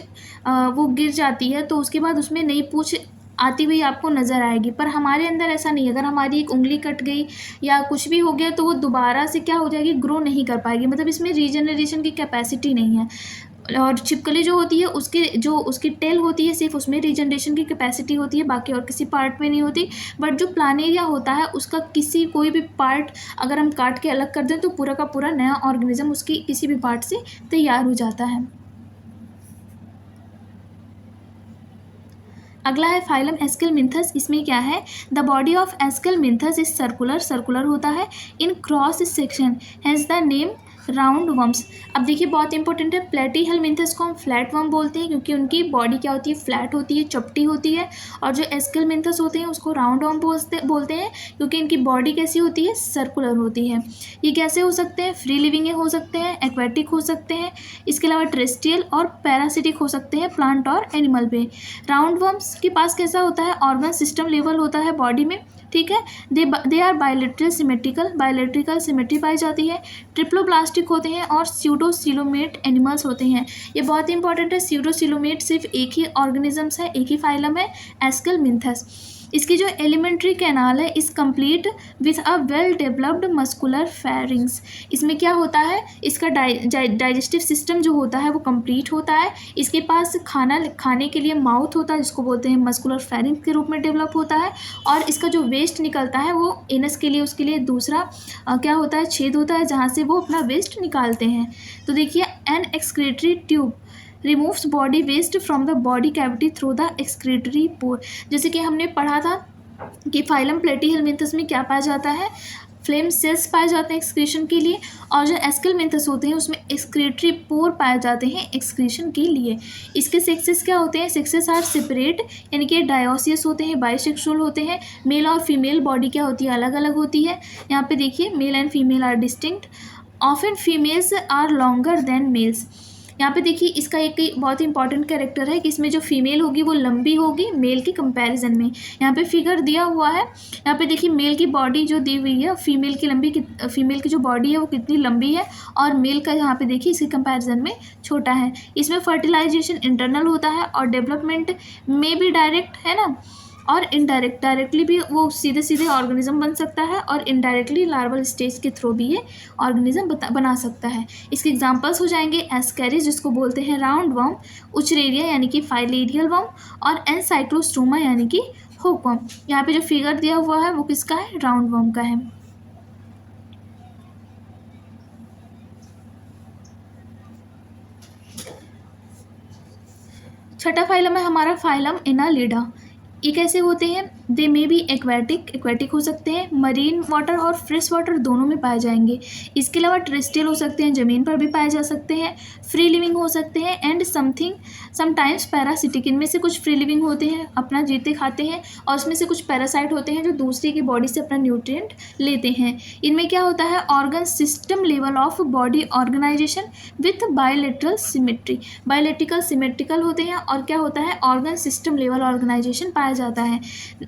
वो गिर जाती है तो उसके बाद उसमें नई पूँछ आती हुई आपको नज़र आएगी, पर हमारे अंदर ऐसा नहीं है। अगर हमारी एक उंगली कट गई या कुछ भी हो गया तो वो दोबारा से क्या हो जाएगी? ग्रो नहीं कर पाएगी, मतलब इसमें रीजनरेशन की कैपेसिटी नहीं है। और छिपकली जो होती है उसकी टेल होती है, सिर्फ उसमें रीजनरेशन की कैपेसिटी होती है, बाकी और किसी पार्ट में नहीं होती। बट जो प्लानेरिया होता है उसका कोई भी पार्ट अगर हम काट के अलग कर दें तो पूरा का पूरा नया ऑर्गेनिज्म उसकी किसी भी पार्ट से तैयार हो जाता है। अगला है फाइलम एस्केलमिन्थस। इसमें क्या है? The body of Aschelminthes is circular होता है in cross section, has the name round worms. अब देखिए बहुत इंपॉर्टेंट है, प्लेटीहेलमिन्थस को हम फ्लैट वर्म बोलते हैं क्योंकि उनकी बॉडी क्या होती है? फ्लैट होती है, चपटी होती है। और जो एस्केलमिन्थस होते हैं उसको राउंड वर्म बोलते हैं क्योंकि इनकी बॉडी कैसी होती है? सर्कुलर होती है। ये कैसे हो सकते हैं? फ्री लिविंग हो सकते हैं, एक्वेटिक हो सकते हैं, इसके अलावा टेरेस्ट्रियल और पैरासिटिक हो सकते हैं, प्लांट और एनिमल पे। राउंड वर्म्स के पास कैसा होता है? ऑर्गन सिस्टम लेवल होता है बॉडी में, ठीक है। They are bilateral symmetrical symmetry पाई जाती है। ट्रिप्लोब्लास्टिक होते हैं और स्यूडोसिलोमेट एनिमल्स होते हैं। ये बहुत इंपॉर्टेंट है। स्यूडोसिलोमेट सिर्फ एक ही ऑर्गेनिजम्स है, एक ही फाइलम है, एस्केलमिन्थस। इसकी जो एलिमेंट्री कैनाल है इस complete with a well developed muscular pharynx. इसमें क्या होता है, इसका डाइजेस्टिव सिस्टम जो होता है वो कंप्लीट होता है। इसके पास खाने के लिए माउथ होता है जिसको बोलते हैं मस्कुलर फेरिंग्स के रूप में डेवलप होता है। और इसका जो वेस्ट निकलता है वो एनस के लिए उसके लिए दूसरा क्या होता है, छेद होता है जहाँ से वो अपना वेस्ट निकालते हैं। तो देखिए an excretory tube removes body waste from the body cavity through the excretory pore. जैसे कि हमने पढ़ा था कि फाइलम प्लेटीहेलमिन्थस में क्या पाया जाता है, फ्लेम सेल्स पाए जाते हैं एक्सक्रीशन के लिए, और जो एस्केलमिन्थस होते हैं उसमें एक्सक्रीटरी पोर पाए जाते हैं एक्सक्रीशन के लिए। इसके सेक्सेस क्या होते हैं, सेक्सेस आर सेपरेट, यानी कि डायोसियस होते हैं, बाइसेक्सुअल होते हैं। मेल और फीमेल बॉडी क्या होती है, अलग अलग होती है। यहाँ पे देखिए male and female are distinct, often females are longer than males. यहाँ पे देखिए इसका एक बहुत ही इंपॉर्टेंट कैरेक्टर है कि इसमें जो फीमेल होगी वो लंबी होगी मेल के कंपैरिजन में। यहाँ पे फिगर दिया हुआ है, यहाँ पे देखिए मेल की बॉडी जो दी हुई है, फीमेल की जो बॉडी है वो कितनी लंबी है, और मेल का यहाँ पे देखिए इसके कंपैरिजन में छोटा है। इसमें फर्टिलाइजेशन इंटरनल होता है और डेवलपमेंट में भी डायरेक्ट है ना, और इनडायरेक्ट, डायरेक्टली भी वो सीधे सीधे ऑर्गेनिज्म बन सकता है, और इनडायरेक्टली लार्वल स्टेज के थ्रू भी ये ऑर्गेनिज्म बना सकता है। इसके एग्जांपल्स हो जाएंगे एस्कैरिस जिसको बोलते हैं राउंड वर्म, उचरेरिया यानी कि फाइलेरियल वर्म, और एनसाइक्लोस्टोमा यानी कि हुक वर्म। यहाँ पे जो फिगर दिया हुआ है वो किसका है, राउंड वर्म का है। छठा फाइलम है हमारा फाइलम एनालिडा। ये कैसे होते हैं, दे मे बी एक्वेटिक हो सकते हैं, मरीन वाटर और फ्रेश वाटर दोनों में पाए जाएंगे। इसके अलावा टेरेस्ट्रियल हो सकते हैं, ज़मीन पर भी पाए जा सकते हैं, फ्री लिविंग हो सकते हैं, एंड समटाइम्स पैरासिटिक। इनमें से कुछ फ्री लिविंग होते हैं, अपना जीते खाते हैं, और उसमें से कुछ पैरासाइट होते हैं जो दूसरे की बॉडी से अपना न्यूट्रिएंट लेते हैं। इनमें क्या होता है, organ system level of body organisation with bilateral symmetry, bilateral symmetrical होते हैं, और क्या होता है, ऑर्गन सिस्टम लेवल ऑर्गेनाइजेशन पाया जाता है।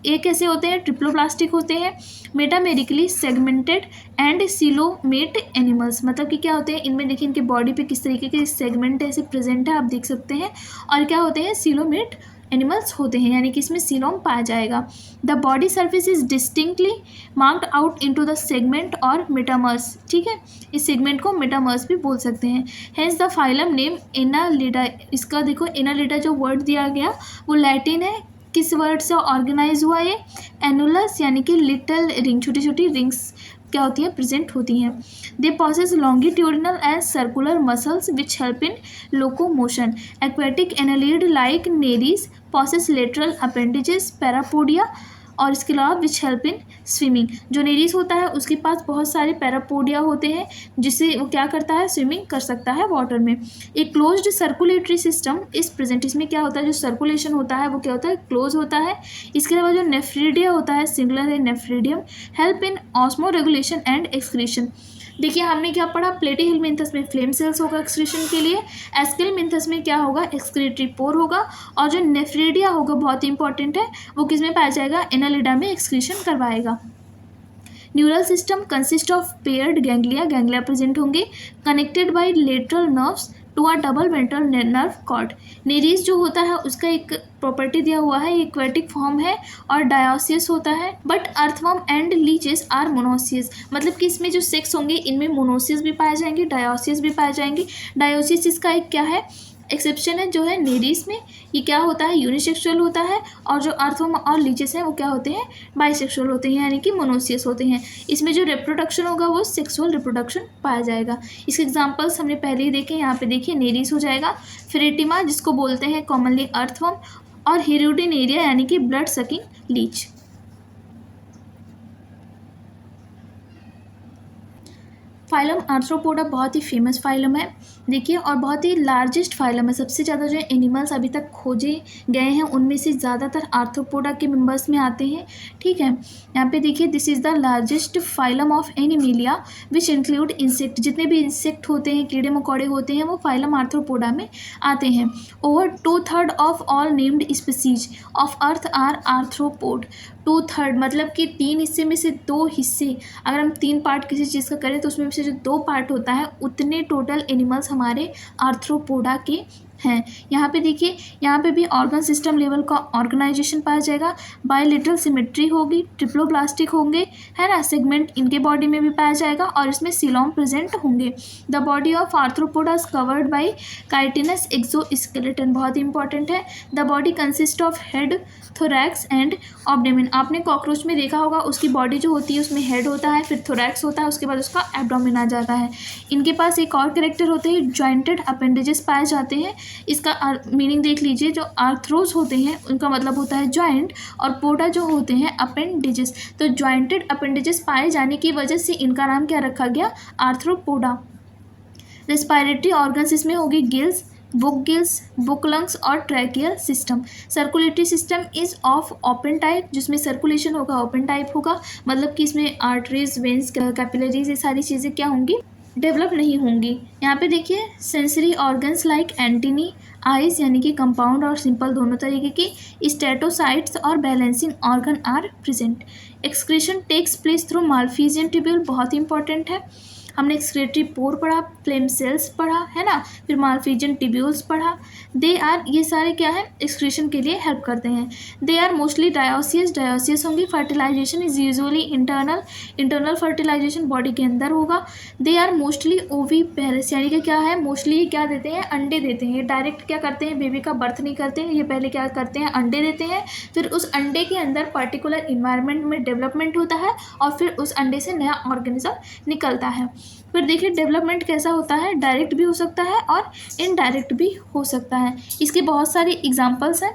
ये कैसे होते हैं, ट्रिप्लोप्लास्टिक होते हैं, metamerically segmented and coelomate animals. मतलब कि क्या होते हैं, इनमें देखिए इनके बॉडी पे किस तरीके के सेगमेंट ऐसे प्रेजेंट है आप देख सकते हैं, और क्या होते हैं, सीलोमेट एनिमल्स होते हैं, यानी कि इसमें सीलोम पाया जाएगा। The body surface is distinctly marked out into the segment और मेटामर्स। ठीक है, इस सेगमेंट को मेटामर्स भी बोल सकते हैं। Hence the phylum name Annelida. इसका देखो एनालिडा जो वर्ड दिया गया वो लैटिन है, किस वर्ड से ऑर्गेनाइज हुआ ये, एनुलस यानी कि लिटिल रिंग, छोटी छोटी रिंग्स क्या होती हैं, प्रेजेंट होती हैं। They possess longitudinal and circular muscles which help in locomotion. Aquatic annelid like Nereis possess lateral appendages parapodia, और इसके अलावा विच हेल्प इन स्विमिंग। जो नेरीज होता है उसके पास बहुत सारे पैरापोडिया होते हैं जिससे वो क्या करता है, स्विमिंग कर सकता है वाटर में। एक क्लोज्ड सर्कुलेटरी सिस्टम इस प्रेजेंट, इसमें क्या होता है, जो सर्कुलेशन होता है वो क्या होता है, क्लोज होता है। इसके अलावा जो नेफ्रिडिया होता है, सिंगुलर है nephridium, help in osmoregulation and excretion. देखिए हमने क्या पढ़ा, प्लेटीहेलमिन्थस में फ्लेम सेल्स होगा एक्सक्रीशन के लिए, एस्केलमिन्थस में क्या होगा, एक्सक्रीटरी पोर होगा, और जो नेफ्रिडिया होगा बहुत इंपॉर्टेंट है वो किस में पाया जाएगा, एनालिडा में एक्सक्रीशन करवाएगा। Neural system consist of paired ganglia present होंगे, connected by lateral nerves to a double ventral nerve cord. Nereis जो होता है उसका एक प्रॉपर्टी दिया हुआ है, एक्वेटिक फॉर्म है और डायोसियस होता है, but earthworm and leeches are monoecious. मतलब कि इसमें जो सेक्स होंगे इनमें मोनोसियस भी पाए जाएंगे, डायोसियस भी पाए जाएंगे। डायोसियस इसका एक क्या है, एक्सेप्शन है जो है नेरीज में, ये क्या होता है, यूनिसेक्सुअल होता है, और जो अर्थवर्म और लीचेस हैं वो क्या होते हैं, बाइसेक्सुअल होते हैं, यानी कि मोनोसियस होते हैं। इसमें जो रिप्रोडक्शन होगा वो सेक्सुअल रिप्रोडक्शन पाया जाएगा। इसके एग्जांपल्स हमने पहले ही देखे, यहाँ पे देखिए नेरीज हो जाएगा, फेरेटिमा जिसको बोलते हैं कॉमनली अर्थवर्म, और हेरुडिनेरिया यानी कि blood sucking Leach. Phylum arthropoda बहुत ही फेमस फाइलम है देखिए, और बहुत ही लार्जेस्ट फाइलम है। सबसे ज़्यादा जो एनिमल्स अभी तक खोजे गए हैं उनमें से ज़्यादातर आर्थ्रोपोडा के मेंबर्स में आते हैं। ठीक है, यहाँ पे देखिए this is the largest phylum of Animalia which include insect. जितने भी इंसेक्ट होते हैं, कीड़े मकोड़े होते हैं, वो फाइलम आर्थ्रोपोडा में आते हैं। Over 2/3 of all named species of earth are arthropod. 2/3 मतलब कि 3 हिस्से में से 2 हिस्से, अगर हम 3 पार्ट किसी चीज़ का करें तो उसमें से जो 2 पार्ट होता है उतने टोटल एनिमल्स हमारे आर्थ्रोपोडा के हैं। यहाँ पे देखिए, यहाँ पे भी ऑर्गन सिस्टम लेवल का ऑर्गेनाइजेशन पाया जाएगा, बायलेटरल सिमेट्री होगी, ट्रिप्लोब्लास्टिक होंगे, है ना, सेगमेंट इनके बॉडी में भी पाया जाएगा और इसमें सीलोम प्रेजेंट होंगे। The body of arthropoda covered by chitinous exoskeleton, बहुत इंपॉर्टेंट है। The body consist of head, thorax and abdomen. आपने कॉकरोच में देखा होगा, उसकी बॉडी जो होती है उसमें हेड होता है, फिर थोरैक्स होता है, उसके बाद उसका एब्डोमेन आ जाता है। इनके पास एक और कैरेक्टर होते हैं, जॉइंटेड अपेंडेजेस पाए जाते हैं। इसका मीनिंग देख लीजिए, जो आर्थ्रोज होते हैं उनका मतलब होता है जॉइंट, और पोडा जो होते हैं अपेंडेजेस। तो जॉइंटेड अपेंडेजेस पाए जाने की वजह से इनका नाम क्या रखा गया, आर्थ्रोपोडा। रेस्पिरेटरी ऑर्गन्स इसमें होगी gills, book gills, book lungs और tracheal system. Circulatory system is of open type, जिसमें सर्कुलेशन होगा ओपन टाइप होगा, मतलब कि इसमें आर्टरीज, वेन्स, कैपिलरीज, ये सारी चीज़ें क्या होंगी, डेवलप नहीं होंगी। यहाँ पे देखिए, sensory organs like antennae, eyes यानी कि कंपाउंड और सिंपल दोनों तरीके की, स्टेटोसाइट्स और balancing organ are present. Excretion takes place through Malpighian tubule, बहुत इंपॉर्टेंट है। हमने एक्सक्रेटरी पोर पढ़ा, फ्लेम सेल्स पढ़ा, है ना, फिर माल्फिजियन ट्यूब्यूल्स पढ़ा। दे आर, ये सारे क्या है, एक्सक्रीशन के लिए हेल्प करते हैं। दे आर मोस्टली डायोसियस होंगी। Fertilisation is usually internal fertilisation body के अंदर होगा। दे आर मोस्टली ओवीपेरस, यानी कि क्या है, मोस्टली ये क्या देते हैं, अंडे देते हैं। डायरेक्ट क्या करते हैं, बेबी का बर्थ नहीं करते हैं, ये पहले क्या करते हैं, अंडे देते हैं, फिर उस अंडे के अंदर पर्टिकुलर इन्वायरमेंट में डेवलपमेंट होता है और फिर उस अंडे से नया ऑर्गेनिज्म निकलता है। फिर देखिए डेवलपमेंट कैसा होता है, डायरेक्ट भी हो सकता है और इनडायरेक्ट भी हो सकता है। इसके बहुत सारे एग्जांपल्स हैं।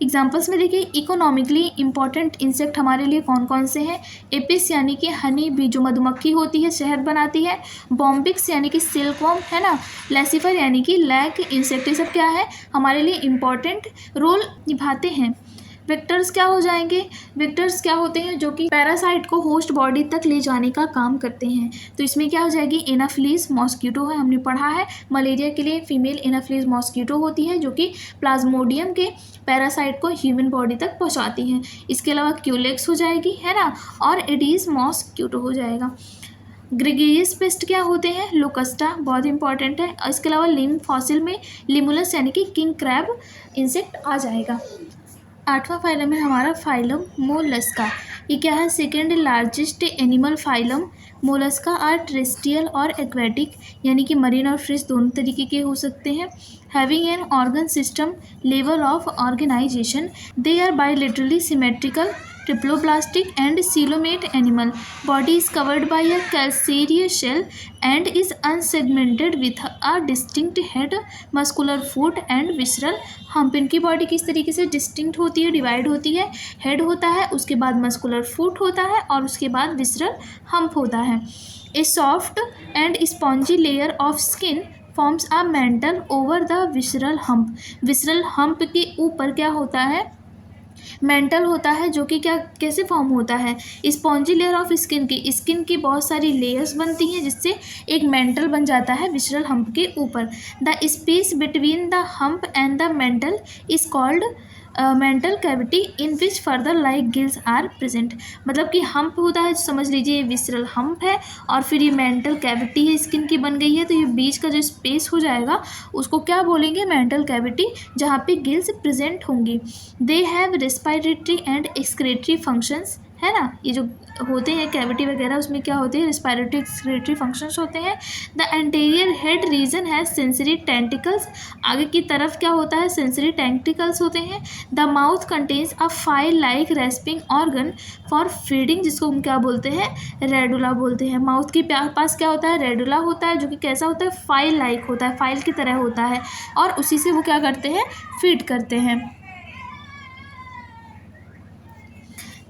एग्जांपल्स में देखिए, इकोनॉमिकली इंपॉर्टेंट इंसेक्ट हमारे लिए कौन कौन से हैं। एपिस यानी कि हनी बी, जो मधुमक्खी होती है, शहद बनाती है। बॉम्बिक्स यानी कि सिल्कवॉर्म, है ना। लेसिफर यानी कि लैक इंसेक्ट, ये सब क्या है, हमारे लिए इंपॉर्टेंट रोल निभाते हैं। वेक्टर्स क्या हो जाएंगे, वेक्टर्स क्या होते हैं, जो कि पैरासाइट को होस्ट बॉडी तक ले जाने का काम करते हैं। तो इसमें क्या हो जाएगी, एनाफिलीज मॉस्किटो है, हमने पढ़ा है। मलेरिया के लिए फीमेल एनाफिलीज मॉस्किटो होती है, जो कि प्लाज्मोडियम के पैरासाइट को ह्यूमन बॉडी तक पहुंचाती हैं। इसके अलावा क्यूलेक्स हो जाएगी, है ना, और एडीज मॉस्किटो हो जाएगा। ग्रेगेरियस पेस्ट क्या होते हैं, लोकस्टा, बहुत इंपॉर्टेंट है। इसके अलावा लिम फॉसिल में लिमुलस यानी कि किंग क्रैब इंसेक्ट आ जाएगा। 8वां फाइलम है हमारा फाइलम मोलस्का। ये क्या है, second largest animal phylum. Mollusca are terrestrial और एक्वेटिक, यानी कि मरीन और फिश दोनों तरीके के हो सकते हैं। Having an organ system level of organisation, they are bilaterally symmetrical, triploblastic and coelomate animal. Body is covered by a calcareous shell and is unsegmented with a distinct head, muscular foot and visceral hump. इनकी बॉडी किस तरीके से डिस्टिंक्ट होती है, डिवाइड होती है। हेड होता है, उसके बाद मस्कुलर फुट होता है और उसके बाद विसरल हम्प होता है। ए soft and spongy layer of skin forms a mental over the visceral hump. Visceral hump के ऊपर क्या होता है, मेंटल होता है, जो कि क्या कैसे फॉर्म होता है, स्पॉन्जी लेयर ऑफ स्किन की बहुत सारी लेयर्स बनती हैं, जिससे एक मेंटल बन जाता है विसरल हम्प के ऊपर। The space between the hump and the mantle is called mantle cavity in which further like gills are present. मतलब कि हम्प होता है, समझ लीजिए विसरल हम्प है, और फिर ये मेंटल कैविटी है, स्किन की बन गई है, तो ये बीच का जो स्पेस हो जाएगा उसको क्या बोलेंगे, मेंटल कैविटी, जहाँ पे गिल्स प्रेजेंट होंगी। They have respiratory and excretory functions, है ना, ये जो होते हैं कैविटी वगैरह, उसमें क्या होते हैं, रेस्पिरेटरी एक्सक्रेटरी फंक्शंस होते हैं। द एंटीरियर हेड रीजन है सेंसरी टेंटिकल्स, आगे की तरफ क्या होता है, सेंसरी टेंटिकल्स होते हैं। The mouth contains a file like respiring organ for feeding, जिसको हम क्या बोलते हैं, रेडुला बोलते हैं। माउथ के पास क्या होता है, रेडुला होता है, जो कि कैसा होता है, फाइल लाइक होता है, फाइल की तरह होता है, और उसी से वो क्या करते हैं, फीड करते हैं।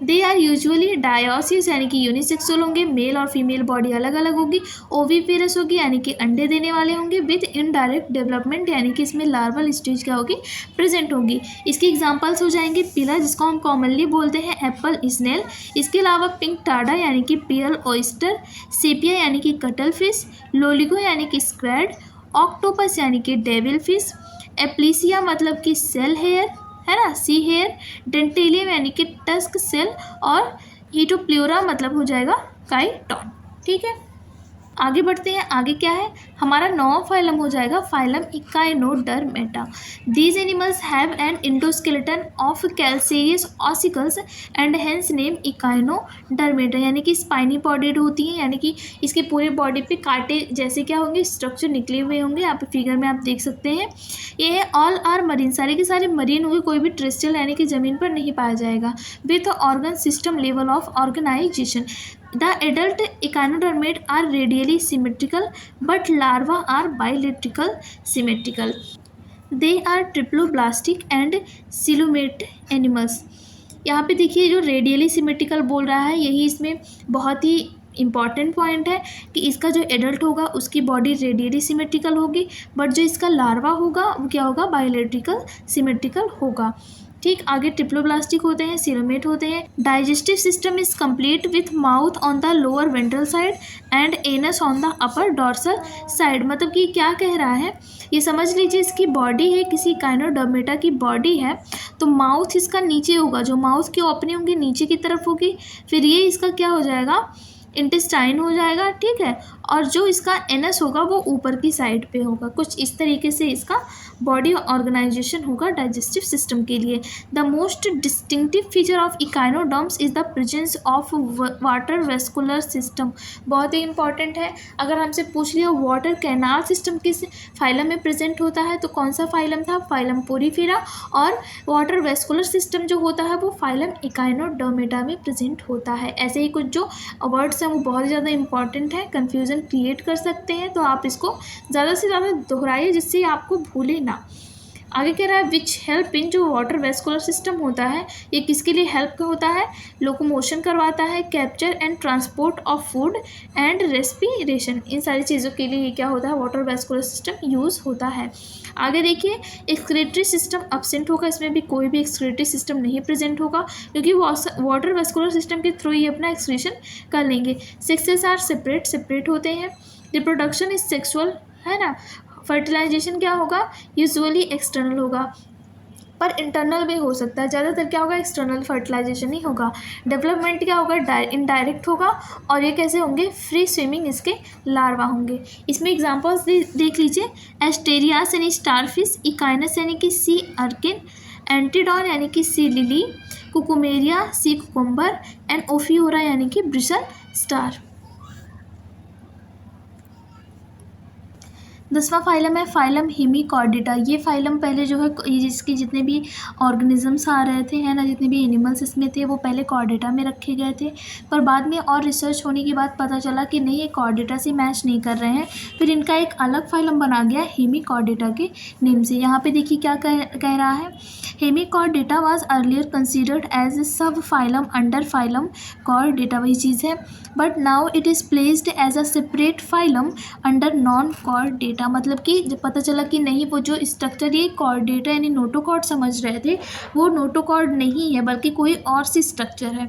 दे आर यूजुअली डायोसिस, यानी कि यूनिसेक्सुअल होंगे, मेल और फीमेल बॉडी अलग अलग होगी। ओवीपेरस होगी, यानी कि अंडे देने वाले होंगे, विद इनडायरेक्ट डेवलपमेंट, यानी कि इसमें लार्वल स्टेज क्या होगी, प्रेजेंट होगी। इसकी एग्जांपल्स हो जाएंगे पिला, जिसको हम कॉमनली बोलते हैं एप्पल स्नेल। इसके अलावा पिंक टाडा यानी कि पियल ऑयस्टर, सेपिया यानी कि कटल फिश, लोलिगो यानी कि स्क्वैड, ऑक्टोपस यानी कि डेविल फिश, एप्लीसिया मतलब कि सेल हेयर, है ना, सी हेयर, डेंटेलियम यानी कि टस्क सेल, और हीटोप्ल्यूरा मतलब हो जाएगा काइटॉन। ठीक है, आगे बढ़ते हैं, आगे क्या है, हमारा 9वां फाइलम हो जाएगा phylum Echinodermata. These animals have an endoskeleton of calcareous ossicles and hence name Echinodermata, यानी कि स्पाइनी बॉडीड होती हैं, यानी कि इसके पूरे बॉडी पे कांटे जैसे क्या होंगे, स्ट्रक्चर निकले हुए होंगे। आप फिगर में आप देख सकते हैं। ये है ऑल आर मरीन, सारे के सारे मरीन होंगे, कोई भी ट्रेस्टियल यानी कि ज़मीन पर नहीं पाया जाएगा। With organ system level of organisation, the adult echinodermate are radially symmetrical but larvae are bilateral symmetrical. They are triploblastic and coelomate animals. यहाँ पे देखिए जो रेडियली सिमेट्रिकल बोल रहा है, यही इसमें बहुत ही इम्पॉर्टेंट पॉइंट है कि इसका जो एडल्ट होगा उसकी बॉडी रेडियली सिमेट्रिकल होगी, बट जो इसका लार्वा होगा वो क्या होगा, बायोलेट्रिकल सिमेट्रिकल होगा। ठीक, आगे ट्रिप्लोब्लास्टिक होते हैं, सीरोमेट होते हैं। Digestive system is complete with mouth on the lower ventral side and anus on the upper dorsal side. मतलब कि क्या कह रहा है, ये समझ लीजिए इसकी बॉडी है, किसी इकाइनोडर्मेटा की बॉडी है, तो माउथ इसका नीचे होगा, जो माउथ की ओपनिंग होगी नीचे की तरफ होगी, फिर ये इसका क्या हो जाएगा, इंटेस्टाइन हो जाएगा। ठीक है, और जो इसका एनस होगा वो ऊपर की साइड पे होगा। कुछ इस तरीके से इसका बॉडी ऑर्गेनाइजेशन होगा डाइजेस्टिव सिस्टम के लिए। The most distinctive feature of echinoderms is the presence of water vascular system. बहुत ही इंपॉर्टेंट है, अगर हमसे पूछ लिया वाटर कैनाल सिस्टम किस फाइलम में प्रेजेंट होता है तो कौन सा फाइलम था, फाइलम पोरीफेरा, और वाटर वेस्कुलर सिस्टम जो होता है वो फाइलम इकाइनोडर्मेटा में प्रेजेंट होता है। ऐसे ही कुछ जो वर्ड्स हैं वो बहुत ज़्यादा इंपॉर्टेंट है, कन्फ्यूज़न क्रिएट कर सकते हैं, तो आप इसको ज़्यादा से ज़्यादा दोहराइए जिससे आपको भूले ना। आगे कह रहा है विच हेल्प इन, जो वाटर वेस्कुलर सिस्टम होता है ये किसके लिए हेल्प होता है, लोकोमोशन करवाता है, capture and transport of food and respiration, इन सारी चीज़ों के लिए ये क्या होता है, वाटर वेस्कुलर सिस्टम यूज़ होता है। आगे देखिए एक्सक्रीटरी सिस्टम अब्सेंट होगा, इसमें भी कोई भी एक्सक्रीटरी सिस्टम नहीं प्रेजेंट होगा क्योंकि वाटर वेस्कुलर सिस्टम के थ्रू ही अपना एक्सक्रीशन कर लेंगे। सेक्सेस आर सेपरेट होते हैं। रिप्रोडक्शन इज सेक्सुअल, है ना। फर्टिलाइजेशन क्या होगा, यूजुअली एक्सटर्नल होगा, पर इंटरनल भी हो सकता है, ज़्यादातर क्या होगा, एक्सटर्नल फर्टिलाइजेशन ही होगा। डेवलपमेंट क्या होगा, इनडायरेक्ट होगा, और ये कैसे होंगे, फ्री स्विमिंग इसके लार्वा होंगे। इसमें एग्जांपल्स देख लीजिए, एस्टेरियास यानी स्टारफिश, इकाइनस यानी कि सी अर्किन, एंटीडॉन यानी कि sea lily, Cucumaria sea cucumber, and Ophiura यानी कि ब्रिसल स्टार। 10वां फाइलम है फाइलम हेमिकॉर्डेटा। ये फाइलम पहले जो है जिसके जितने भी ऑर्गेनिजम्स आ रहे थे, है ना, जितने भी एनिमल्स इसमें थे वो पहले कॉर्डेटा में रखे गए थे, पर बाद में और रिसर्च होने के बाद पता चला कि नहीं, ये कॉर्डेटा से मैच नहीं कर रहे हैं, फिर इनका एक अलग फाइलम बना गया हेमिकॉर्डेटा के नेम से। यहाँ पे देखिए क्या कह रहा है, hemichordata was earlier considered as a sub phylum under phylum chordata, वही चीज़ है, but now it is placed as a separate phylum under non chordata. मतलब कि जब पता चला कि नहीं, वो जो स्ट्रक्चर ये कॉर्डेटा यानी नोटोकॉर्ड समझ रहे थे, वो नोटोकॉर्ड नहीं है बल्कि कोई और सी स्ट्रक्चर है।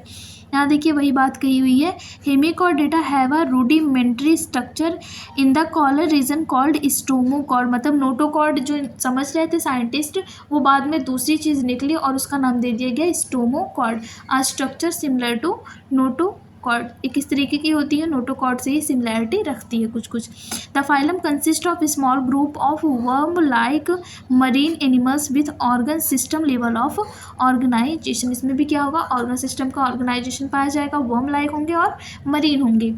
यहाँ देखिए वही बात कही हुई है, hemichordata have a rudimentary structure in the collar region called stomochord. मतलब नोटोकॉर्ड जो समझ रहे थे साइंटिस्ट, वो बाद में दूसरी चीज़ निकली और उसका नाम दे दिया गया stomochord. A structure similar to notochord, एक इस तरीके की होती है, नोटोकॉर्ड से ही सिमिलैरिटी रखती है कुछ कुछ। The phylum consist of small group of worm like marine animals with organ system level of organisation. इसमें भी क्या होगा, ऑर्गन सिस्टम का ऑर्गेनाइजेशन पाया जाएगा, वर्म लाइक होंगे और मरीन होंगे।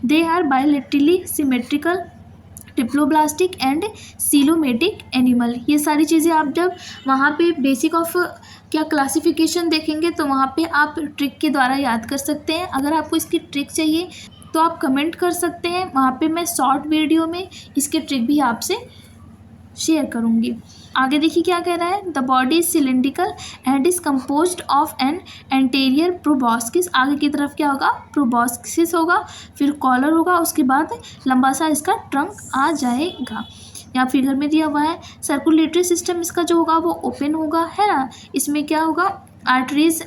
They are bilaterally symmetrical, triploblastic and coelomatic animal. ये सारी चीज़ें आप जब वहाँ पे बेसिक ऑफ क्या क्लासिफिकेशन देखेंगे तो वहाँ पे आप ट्रिक के द्वारा याद कर सकते हैं। अगर आपको इसकी ट्रिक चाहिए तो आप कमेंट कर सकते हैं, वहाँ पे मैं शॉर्ट वीडियो में इसके ट्रिक भी आपसे शेयर करूँगी। आगे देखिए क्या कह रहा है, the body is cylindrical and is composed of an anterior proboscis. आगे की तरफ क्या होगा, प्रोबॉस्किस होगा, फिर कॉलर होगा, उसके बाद लंबा सा इसका ट्रंक आ जाएगा। यहाँ फिगर में दिया हुआ है। सर्कुलेटरी सिस्टम इसका जो होगा वो ओपन होगा, है ना। इसमें क्या होगा, आर्टरीज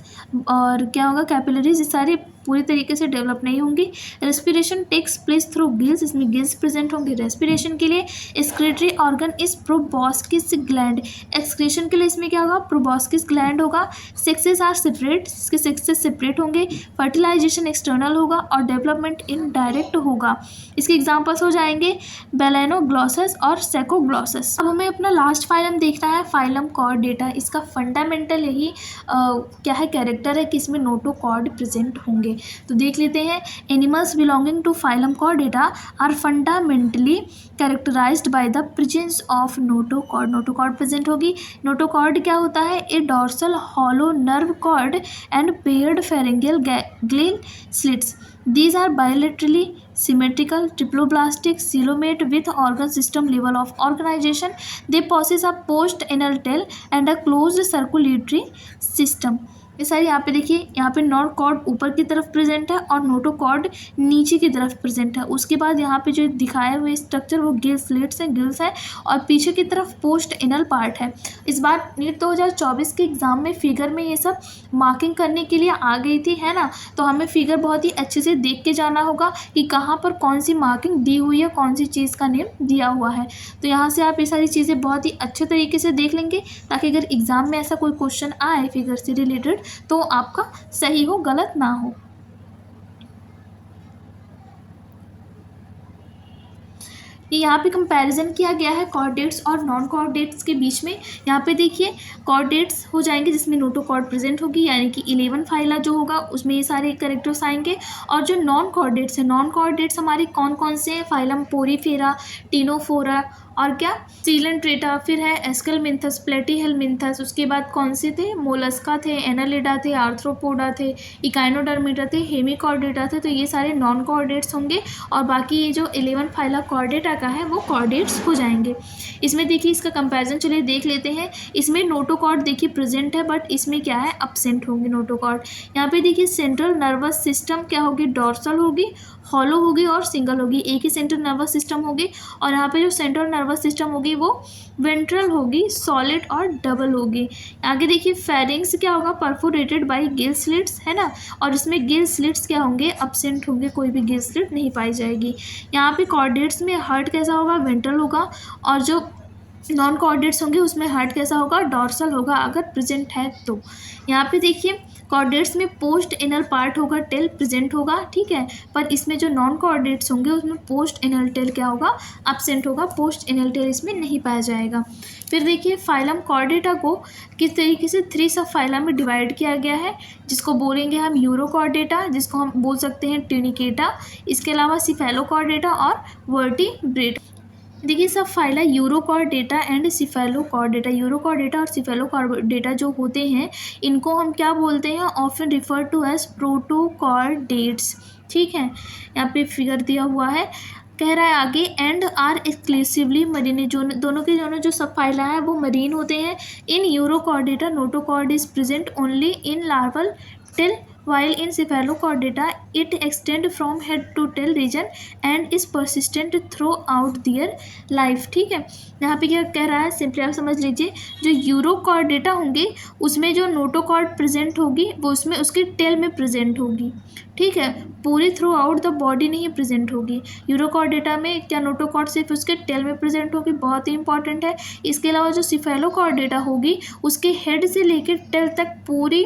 और क्या होगा, कैपिलरीज, सारे पूरी तरीके से डेवलप नहीं होंगी। Respiration takes place through gills, इसमें गिल्स प्रेजेंट होंगे रेस्पिरेशन के लिए। Excretory organ is proboscis gland, excretion के लिए इसमें क्या होगा, प्रोबॉस्किस ग्लैंड होगा। सेक्सेस आर सेपरेट, इसके सेक्सेस सेपरेट होंगे। फर्टिलाइजेशन एक्सटर्नल होगा और डेवलपमेंट इनडायरेक्ट होगा। इसके एग्जांपल्स हो जाएंगे बेलेनोग्लॉसस और सेकोग्लॉसस। अब हमें अपना लास्ट फाइलम देखना है, फाइलम कॉर्डेटा। इसका फंडामेंटल यही क्या है, कैरेक्टर है कि इसमें नोटोकॉर्ड प्रेजेंट होंगे। तो देख लेते हैं। Animals belonging to phylum Chordata are fundamentally characterised by the presence of notochord, notochord present होगी। नोटोकॉर्ड क्या होता है, a dorsal hollow nerve cord and paired pharyngeal gill slits. These are bilaterally symmetrical, triploblastic, coelomate with organ system level of organization. They possess a post-anal tail and a closed circulatory system. ये सारी यहाँ पे देखिए, यहाँ पे नोटोकॉर्ड ऊपर की तरफ प्रेजेंट है और नोटोकॉर्ड नीचे की तरफ प्रेजेंट है। उसके बाद यहाँ पे जो दिखाए हुए स्ट्रक्चर वो गिल स्लिट्स हैं, गिल्स हैं, और पीछे की तरफ पोस्ट एनल पार्ट है। इस बार नीट 2024 के एग्ज़ाम में फिगर में ये सब मार्किंग करने के लिए आ गई थी, है ना। तो हमें फिगर बहुत ही अच्छे से देख के जाना होगा कि कहाँ पर कौन सी मार्किंग दी हुई है, कौन सी चीज़ का नेम दिया हुआ है। तो यहाँ से आप ये सारी चीज़ें बहुत ही अच्छे तरीके से देख लेंगे, ताकि अगर एग्ज़ाम में ऐसा कोई क्वेश्चन आए फिगर से रिलेटेड तो आपका सही हो, गलत ना हो। ये यहाँ पे कंपैरिजन किया गया है कॉर्डेट्स और नॉन कॉर्डेट्स के बीच में। यहाँ पे देखिए कॉर्डेट्स हो जाएंगे जिसमें नोटोकॉर्ड प्रेजेंट होगी, यानी कि 11 फाइला जो होगा उसमें ये सारे कैरेक्टर्स आएंगे। और जो नॉन कॉर्डेट्स है, नॉन कॉर्डेट्स हमारे कौन कौन से हैं, फाइलम पोरीफेरा, टिनोफोरा और क्या सीलेंट्रेटा, फिर है एस्केलमिंथस, प्लेटीहेलमिंथस। उसके बाद कौन से थे, मोलस्का थे, एनालिडा थे, आर्थ्रोपोडा थे, इकाइनोडर्मिटा थे, हेमिकॉर्डेटा थे। तो ये सारे नॉन कॉर्डेट्स होंगे और बाकी ये जो 11 फाइला कॉर्डेटा का है वो कॉर्डेट्स हो जाएंगे। इसमें देखिए इसका कंपैरिजन चलिए देख लेते हैं। इसमें नोटोकॉर्ड देखिए प्रेजेंट है, बट इसमें क्या है, अब्सेंट होंगे नोटोकॉर्ड। यहाँ पे देखिए सेंट्रल नर्वस सिस्टम क्या होगी, डॉर्सल होगी, हॉलो होगी और सिंगल होगी। एक ही सेंट्रल नर्वस सिस्टम होगी। और यहाँ पे जो सेंट्रल नर्वस सिस्टम होगी वो वेंट्रल होगी, सॉलिड और डबल होगी। आगे देखिए फेरिंग्स क्या होगा, परफोरेटेड बाय गिल स्लिट्स, है ना। और इसमें गिल स्लिट्स क्या होंगे, अब्सेंट होंगे, कोई भी गिल स्लिट नहीं पाई जाएगी। यहाँ पे कॉर्डेट्स में हार्ट कैसा होगा, वेंट्रल होगा। और जो नॉन कॉर्डेट्स होंगे उसमें हार्ट कैसा होगा, डॉर्सल होगा, अगर प्रेजेंट है तो। यहाँ पे देखिए कॉर्डेट्स में पोस्ट एनल पार्ट होगा, टेल प्रेजेंट होगा, ठीक है। पर इसमें जो नॉन कॉर्डेट्स होंगे उसमें पोस्ट एनल टेल क्या होगा, अब्सेंट होगा, पोस्ट एनल टेल इसमें नहीं पाया जाएगा। फिर देखिए फाइलम कॉर्डेटा को किस तरीके से 3 सब फाइलम में डिवाइड किया गया है, जिसको बोलेंगे हम यूरोकॉर्डेटा, जिसको हम बोल सकते हैं ट्यूनिकेटा, इसके अलावा सिफेलोकॉर्डेटा और वर्टिब्रेटा। देखिए sub phyla urochordata and cephalochordata, urochordata और सिफेलोकॉर्डेटा जो होते हैं इनको हम क्या बोलते हैं, often refer to as protochordates, ठीक है। यहाँ पे फिगर दिया हुआ है, कह रहा है आगे एंड आर एक्सक्लूसिवली मरीन, जो दोनों के दोनों जो सब फाइला है वो मरीन होते हैं। In Urochordata notochord is present only in larval tail while in cephalochordata it extend from head to tail region and is persistent throughout their life, ठीक है। यहाँ पे क्या कह रहा है, सिंपली आप समझ लीजिए, जो यूरोकॉर्डेटा होंगे उसमें जो नोटोकॉर्ड प्रेजेंट होगी वो उसमें उसकी टेल में प्रेजेंट होगी, ठीक है, पूरी थ्रू आउट द बॉडी नहीं प्रेजेंट होगी। यूरोकॉर्डेटा में क्या नोटोकॉर्ड सिर्फ उसके टेल में प्रेजेंट होगी, बहुत ही इंपॉर्टेंट है। इसके अलावा जो सिफेलोकॉर्डेटा होगी उसके हेड से लेकर टेल तक पूरी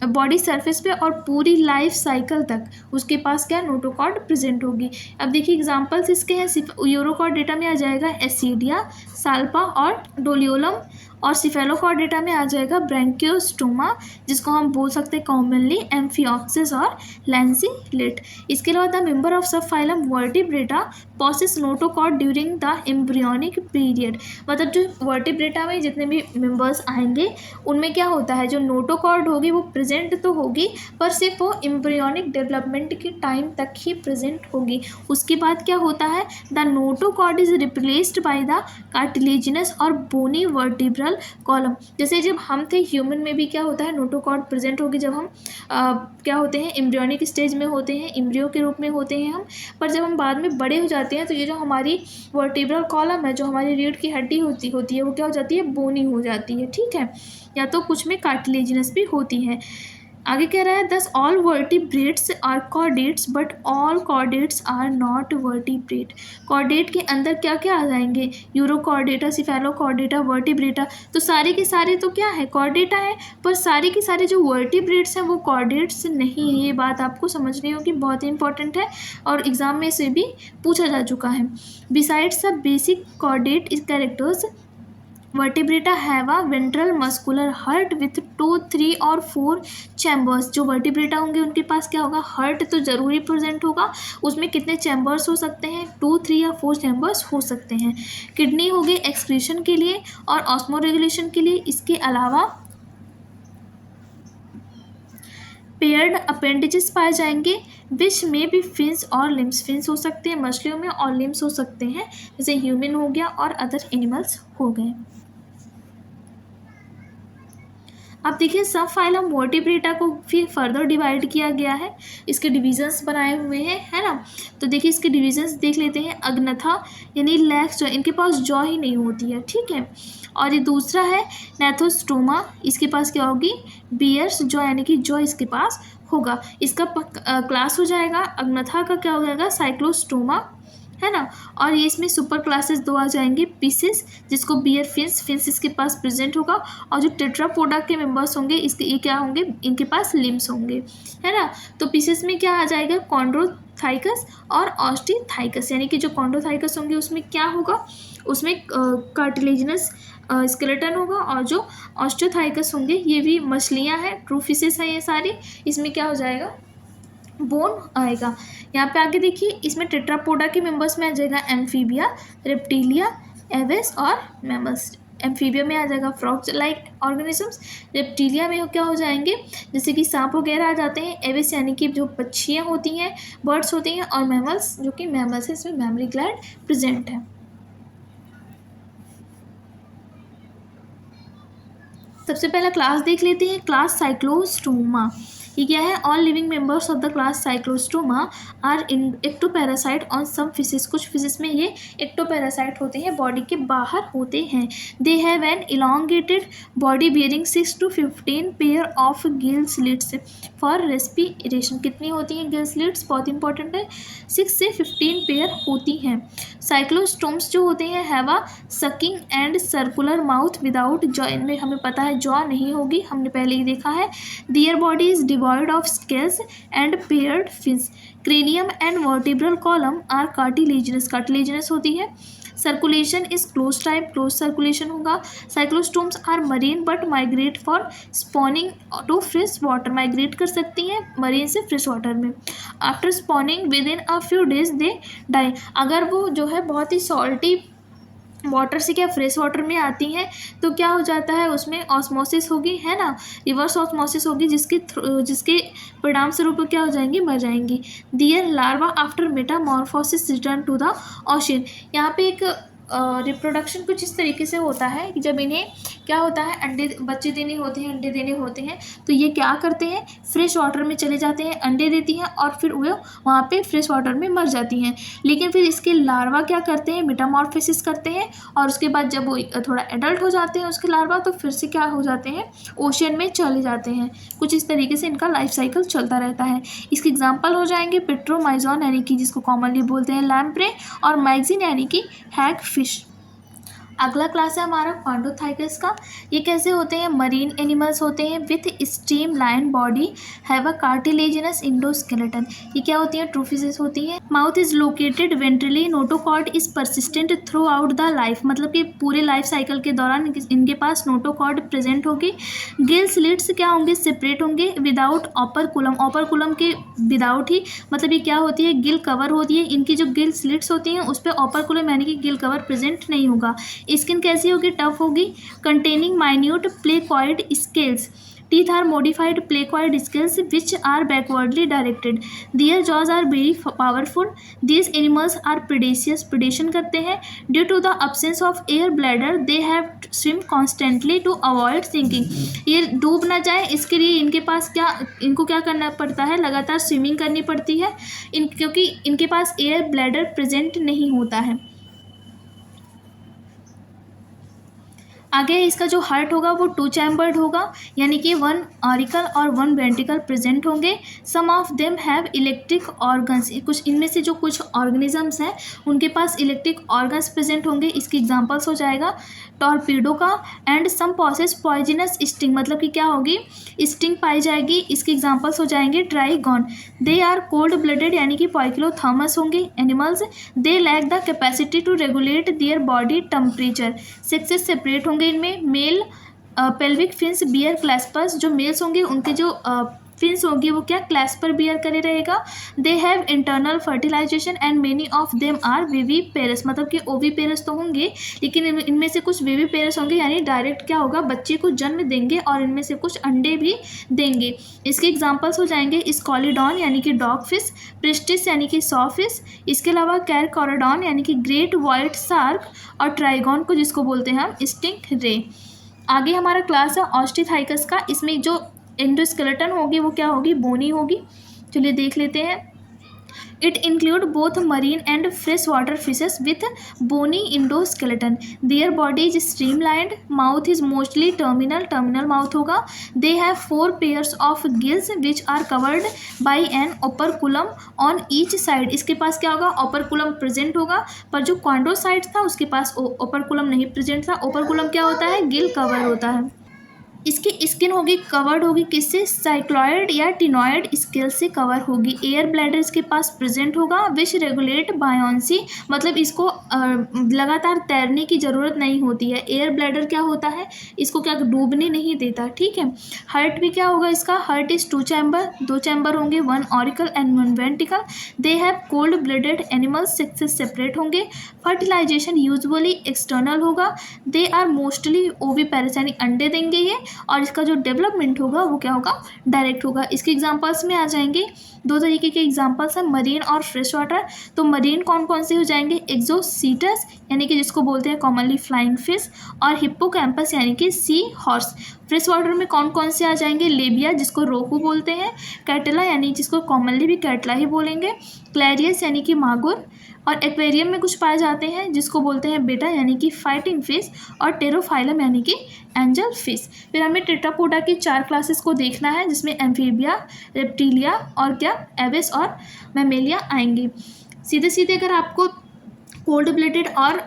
बॉडी सरफेस पे और पूरी लाइफ साइकिल तक उसके पास क्या नोटोकॉर्ड प्रेजेंट होगी। अब देखिए एग्जांपल्स इसके हैं, यूरोकॉर्डेटा में आ जाएगा एसिडिया, साल्पा और डोलियोलम, और सिफेलोकॉर्डेटा में आ जाएगा ब्रैंकियोस्टोमा, जिसको हम बोल सकते हैं कॉमनली एम्फिऑक्सिस और लैंसीलेट। इसके अलावा द मेंबर ऑफ सब phylum vertebrata possesses notochord during the embryonic period, मतलब जो वर्टिब्रेटा में जितने भी मेंबर्स आएंगे उनमें क्या होता है, जो नोटोकॉर्ड होगी वो प्रेजेंट तो होगी पर सिर्फ वो एम्ब्रियोनिक डेवलपमेंट के टाइम तक ही प्रेजेंट होगी। उसके बाद क्या होता है, the notochord is replaced by the cartilaginous और बोनी वर्टिब्रल कॉलम। जैसे जब हम थे ह्यूमन में भी क्या होता है, नोटोकॉर्ड प्रेजेंट होगी जब हम क्या होते हैं, एम्ब्रियोनिक स्टेज में होते हैं, एम्ब्रियो के रूप में होते हैं हम। पर जब हम बाद में बड़े हो जाते हैं तो ये जो हमारी वर्टिब्रल कॉलम है, जो हमारी रीढ़ की हड्डी होती है वो क्या हो जाती है, बोनी हो जाती है, ठीक है, या तो कुछ में कार्टिलेजिनस भी होती है। आगे कह रहा है thus all vertebrates are chordates but all chordates are not vertebrate. Chordate के अंदर क्या क्या आ जाएंगे, यूरोकॉर्डेटा, सिफेलोकॉर्डेटा, वर्टिब्रेटा, तो सारे के सारे तो क्या है, कॉर्डेटा है, पर सारे के सारे जो वर्टिब्रेट्स हैं वो कॉर्डेट्स नहीं है। ये बात आपको समझनी होगी, बहुत ही इंपॉर्टेंट है और एग्जाम में से भी पूछा जा चुका है। Besides the basic chordate characters, vertebrata have a ventral muscular heart with 2, 3 और 4 चैम्बर्स। जो वर्टिब्रेटा होंगे उनके पास क्या होगा, हर्ट तो जरूरी प्रेजेंट होगा, उसमें कितने चैम्बर्स हो सकते हैं, 2, 3 या 4 चैम्बर्स हो सकते हैं। किडनी होगी एक्सक्रीशन के लिए और ऑस्मो रेगुलेशन के लिए। इसके अलावा पेयर्ड अपेंडेजेस पाए जाएंगे विच में भी फिन्स और लिम्स। फिन्स हो सकते हैं मछलियों में और लिम्स हो सकते हैं जैसे ह्यूमन हो गया और अदर एनिमल्स हो गए। अब देखिए सब फाइलम वर्टिब्रेटा को फिर फर्दर डिवाइड किया गया है, इसके डिविजन्स बनाए हुए हैं, है ना। तो देखिए इसके डिविजन्स देख लेते हैं। अग्नथा यानी लेग्स जो इनके पास जॉ ही नहीं होती है, ठीक है। और ये दूसरा है नेथोस्टोमा, इसके पास क्या होगी, बियर्स जॉ यानी कि जॉ इसके पास होगा। इसका क्लास हो जाएगा, अग्नथा का क्या हो जाएगा, साइक्लोस्टोमा, है ना। और ये इसमें सुपर क्लासेस दो आ जाएंगे, पीसेस जिसको बियर फिन्स, फिन्स इसके पास प्रेजेंट होगा। और जो टेट्रापोडा के मेंबर्स होंगे इसके ये क्या होंगे, इनके पास लिम्स होंगे, है ना। तो पीसेस में क्या आ जाएगा, कॉन्ड्रोथाइकस और ऑस्टिथाइकस, यानी कि जो कॉन्ड्रोथाइकस होंगे उसमें क्या होगा, उसमें कार्टिलेजिनस स्केलेटन होगा। और जो ऑस्टियोथाइकस होंगे ये भी मछलियाँ हैं, ट्रू फिशेस हैं ये सारी, इसमें क्या हो जाएगा, बोन आएगा। यहाँ पे आगे देखिए इसमें टेट्रापोडा के मेंबर्स में आ जाएगा एम्फीबिया, रेप्टिलिया, एवेस और मैमल्स। एम्फीबिया में आ जाएगा फ्रॉग लाइक ऑर्गेनिजम्स, रेप्टिलिया में क्या हो जाएंगे जैसे कि सांप वगैरह आ जाते हैं, एवेस यानी कि जो पक्षियाँ होती हैं, बर्ड्स होती हैं, और मैमल्स जो कि मैमल्स है, इसमें मैमरी ग्लैंड प्रेजेंट है। सबसे पहला क्लास देख लेते हैं, क्लास साइक्लोस्टोमा। ये क्या है, all living members of the class cyclostoma are ectoparasite on some fishes. कुछ फिशेस में ये एक्टोपैरासाइट होते हैं, बॉडी के बाहर होते हैं। They have an elongated body bearing 6 to 15 pair of gill slits for respiration. कितनी होती हैं गिल स्लिट्स, बहुत इंपॉर्टेंट है, 6 से 15 पेयर होती हैं। साइक्लोस्टोम्स जो होते हैं have a sucking and circular mouth without jaw, इनमें हमें पता है जॉ नहीं होगी, हमने पहले ही देखा है। Their body is devoid of scales and paired fins. Cranium and vertebral column are cartilaginous, cartilaginous होती है। Circulation is close type, close circulation होगा। Cyclostomes are marine but migrate for spawning to fresh water, migrate कर सकती हैं मरीन से फ्रेश वाटर में। After spawning within a few days they die, अगर वो जो है बहुत ही सॉल्टी वाटर से क्या फ्रेश वाटर में आती हैं तो क्या हो जाता है, उसमें ऑस्मोसिस होगी, है ना, रिवर्स ऑस्मोसिस होगी, जिसके परिणाम स्वरूप क्या हो जाएंगी, मर जाएंगी। Their larva after metamorphosis return to the ocean. यहाँ पे एक रिप्रोडक्शन कुछ इस तरीके से होता है कि जब इन्हें क्या होता है, अंडे बच्चे देने होते हैं, अंडे देने होते हैं, तो ये क्या करते हैं, फ्रेश वाटर में चले जाते हैं, अंडे देती हैं और फिर वो वहाँ पे फ्रेश वाटर में मर जाती हैं। लेकिन फिर इसके लार्वा क्या करते हैं, मेटामॉर्फोसिस करते हैं, और उसके बाद जब वो थोड़ा एडल्ट हो जाते हैं उसके लार्वा, तो फिर से क्या हो जाते हैं, ओशन में चले जाते हैं। कुछ इस तरीके से इनका लाइफ साइकिल चलता रहता है। इसके एग्जाम्पल हो जाएंगे पेट्रोमाइजॉन यानी कि जिसको कॉमनली बोलते हैं लैम्प्रे, और मैगजीन यानी कि हैग फिश। अगला क्लास है हमारा कॉन्ड्रोथाइकस का। ये कैसे होते हैं, मरीन एनिमल्स होते हैं with stream line body, have a cartilaginous endoskeleton. ये क्या होती हैं, ट्रू फिशेस होती हैं। Mouth is located ventrally, notochord is persistent through out the life, मतलब कि पूरे लाइफ साइकिल के दौरान इनके पास नोटोकॉर्ड प्रेजेंट होगी। गिल स्लिट्स क्या होंगे, सेपरेट होंगे विदाउट ऑपरकुलम, ऑपरकुलम के विदाउट ही, मतलब ये क्या होती है, गिल कवर होती है। इनकी जो गिल स्लिट्स होती हैं उस पर ऑपरकुलम यानी कि गिल कवर प्रेजेंट नहीं होगा। स्किन कैसी होगी, टफ होगी, containing minute placoid scales. Teeth are modified placoid scales which are backwardly directed. Their jaws are very powerful. These animals are predaceous, predation करते हैं। Due to the absence of air bladder they have swim constantly to avoid sinking. ये डूब ना जाए इसके लिए इनके पास इनको क्या करना पड़ता है, लगातार स्विमिंग करनी पड़ती है, क्योंकि इनके पास एयर ब्लैडर प्रेजेंट नहीं होता है। आगे इसका जो हार्ट होगा वो 2 चैम्बर्ड होगा, यानी कि 1 ऑरिकल और 1 वेंट्रिकल प्रेजेंट होंगे। Some of them have electric organs, कुछ इनमें से जो कुछ ऑर्गेनिजम्स हैं उनके पास इलेक्ट्रिक ऑर्गन्स प्रेजेंट होंगे। इसकी एग्जांपल्स हो जाएगा टॉर्पीडो का। And some possess poisonous sting, मतलब कि क्या होगी, स्टिंग पाई जाएगी। इसके एग्जांपल्स हो जाएंगे trygon. They are cold blooded, यानी कि पॉइक्लोथर्मस होंगे animals. They lack the capacity to regulate their body temperature. Sexes separate होंगे इनमें। Male pelvic fins bear claspers, जो मेल्स होंगे उनके जो फिन्स होगी वो क्या क्लैस्पर बियर करे रहेगा। They have internal fertilisation and many of them are viviparous, मतलब कि ओविपेरस तो होंगे लेकिन इनमें से कुछ विविपेरस होंगे, यानी डायरेक्ट क्या होगा, बच्चे को जन्म देंगे और इनमें से कुछ अंडे भी देंगे। इसके एग्जाम्पल्स हो जाएंगे स्कॉलिडॉन यानी कि डॉग फिश, प्रिस्टिस यानी कि सॉ फिश, इसके अलावा कैरकोराडॉन यानी कि ग्रेट वाइट शार्क, और ट्राइगॉन को जिसको बोलते हैं हम स्टिंग रे। आगे हमारा क्लास है ऑस्टिथाइकस का। इसमें जो एंडोस्केलेटन होगी वो क्या होगी, बोनी होगी। चलिए देख लेते हैं। It include both marine and fresh water fishes with bony endoskeleton. Their body is streamlined, mouth is mostly terminal mouth होगा। They have 4 pairs of gills which are covered by an operculum on each side. इसके पास क्या होगा, ओपरकुलम प्रेजेंट होगा, पर जो क्वाड्रोसाइट था उसके पास ओपरकुलम नहीं प्रेजेंट था। ओपरकुलम क्या होता है, गिल कवर होता है। इसकी स्किन होगी कवर्ड होगी किससे, साइक्लॉयड या टिनॉयड स्केल से कवर होगी। एयर ब्लैडर इसके पास प्रेजेंट होगा विच रेगुलेट बायोंसी, मतलब इसको लगातार तैरने की ज़रूरत नहीं होती है। एयर ब्लैडर क्या होता है, इसको क्या डूबने नहीं देता, ठीक है। हार्ट भी क्या होगा इसका, हार्ट इज 2 चैम्बर, 2 चैम्बर होंगे, 1 auricle and 1 ventricle. They have cold blooded animals, sexes separate होंगे। फर्टिलाइजेशन यूजुअली एक्सटर्नल होगा। दे आर मोस्टली ओविपेरस, यानी अंडे देंगे ये, और इसका जो डेवलपमेंट होगा वो क्या होगा, डायरेक्ट होगा। इसके एग्जांपल्स में आ जाएंगे 2 तरीके के एग्जांपल्स हैं, मरीन और फ्रेश वाटर। तो मरीन कौन कौन से हो जाएंगे, एक्सोसीटस यानी कि जिसको बोलते हैं कॉमनली फ्लाइंग फिश, और हिप्पोकैम्पस यानी कि सी हॉर्स। फ्रेश वाटर में कौन कौन से आ जाएंगे, लेबिया जिसको रोहू बोलते हैं, कैटला यानी जिसको कॉमनली भी कैटला ही बोलेंगे, क्लैरियस यानी कि मागुर, और एक्वेरियम में कुछ पाए जाते हैं जिसको बोलते हैं बेटा यानी कि फाइटिंग फिश, और टेरोफाइलम यानी कि एंजल फिश। फिर हमें टेट्रापोडा की 4 क्लासेस को देखना है जिसमें एम्फीबिया, रेप्टिलिया और क्या एविस और मैमेलिया आएंगे। सीधे सीधे अगर आपको कोल्ड ब्लडेड और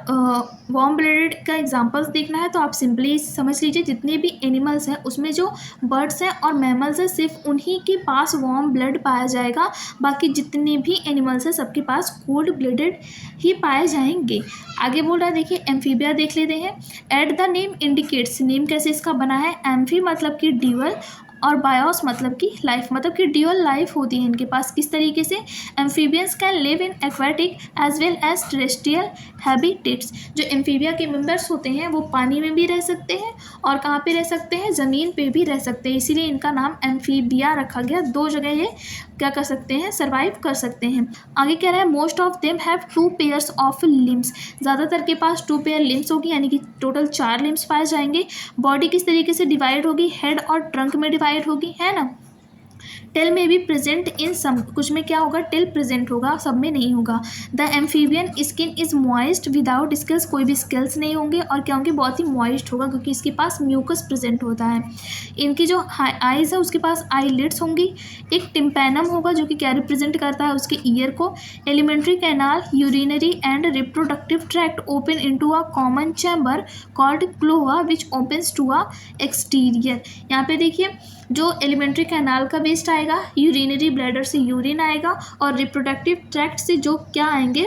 वार्म ब्लडेड का एग्जांपल्स देखना है तो आप सिंपली समझ लीजिए जितने भी एनिमल्स हैं उसमें जो बर्ड्स हैं और मैमल्स हैं सिर्फ उन्हीं के पास वार्म ब्लड पाया जाएगा, बाकी जितने भी एनिमल्स हैं सबके पास कोल्ड ब्लडेड ही पाए जाएंगे। आगे बोल रहा है देखिए एम्फीबिया देख लेते हैं। At the name indicates, name कैसे इसका बना है, एम्फी मतलब कि ड्यूअल और बायोस मतलब कि लाइफ, मतलब कि ड्यूअल लाइफ होती है इनके पास। किस तरीके से, amphibians can live in aquatic as well as terrestrial habitats. जो एम्फीबिया के मेंबर्स होते हैं वो पानी में भी रह सकते हैं और कहाँ पे रह सकते हैं, ज़मीन पे भी रह सकते हैं, इसीलिए इनका नाम एम्फीबिया रखा गया। 2 जगह ये क्या कर सकते हैं, सर्वाइव कर सकते हैं। आगे कह रहा है most of them have 2 pairs of limbs, ज़्यादातर के पास 2 पेयर लिम्स होगी, यानी कि टोटल 4 लिम्स पाए जाएंगे। बॉडी किस तरीके से डिवाइड होगी, हेड और ट्रंक में डिवाइड होगी, है ना। टेल में भी प्रेजेंट इन सम, कुछ में क्या होगा, टेल प्रेजेंट होगा, सब में नहीं होगा। The amphibian skin is moist without scales, कोई भी स्केल्स नहीं होंगे और क्या होंगे, बहुत ही मॉइस्ट होगा क्योंकि इसके पास म्यूकस प्रेजेंट होता है। इनकी जो आइज़ है उसके पास आईलिड्स होंगी। एक टिम्पैनम होगा जो कि क्या रिप्रेजेंट करता है, उसके ईयर को। Alimentary canal, urinary and reproductive tract open into a common chamber called cloaca which opens to a exterior. यहाँ पे देखिए जो एलिमेंट्री कैनाल का वेस्ट आएगा, यूरिनरी ब्लैडर से यूरिन आएगा, और रिप्रोडक्टिव ट्रैक्ट से जो क्या आएंगे,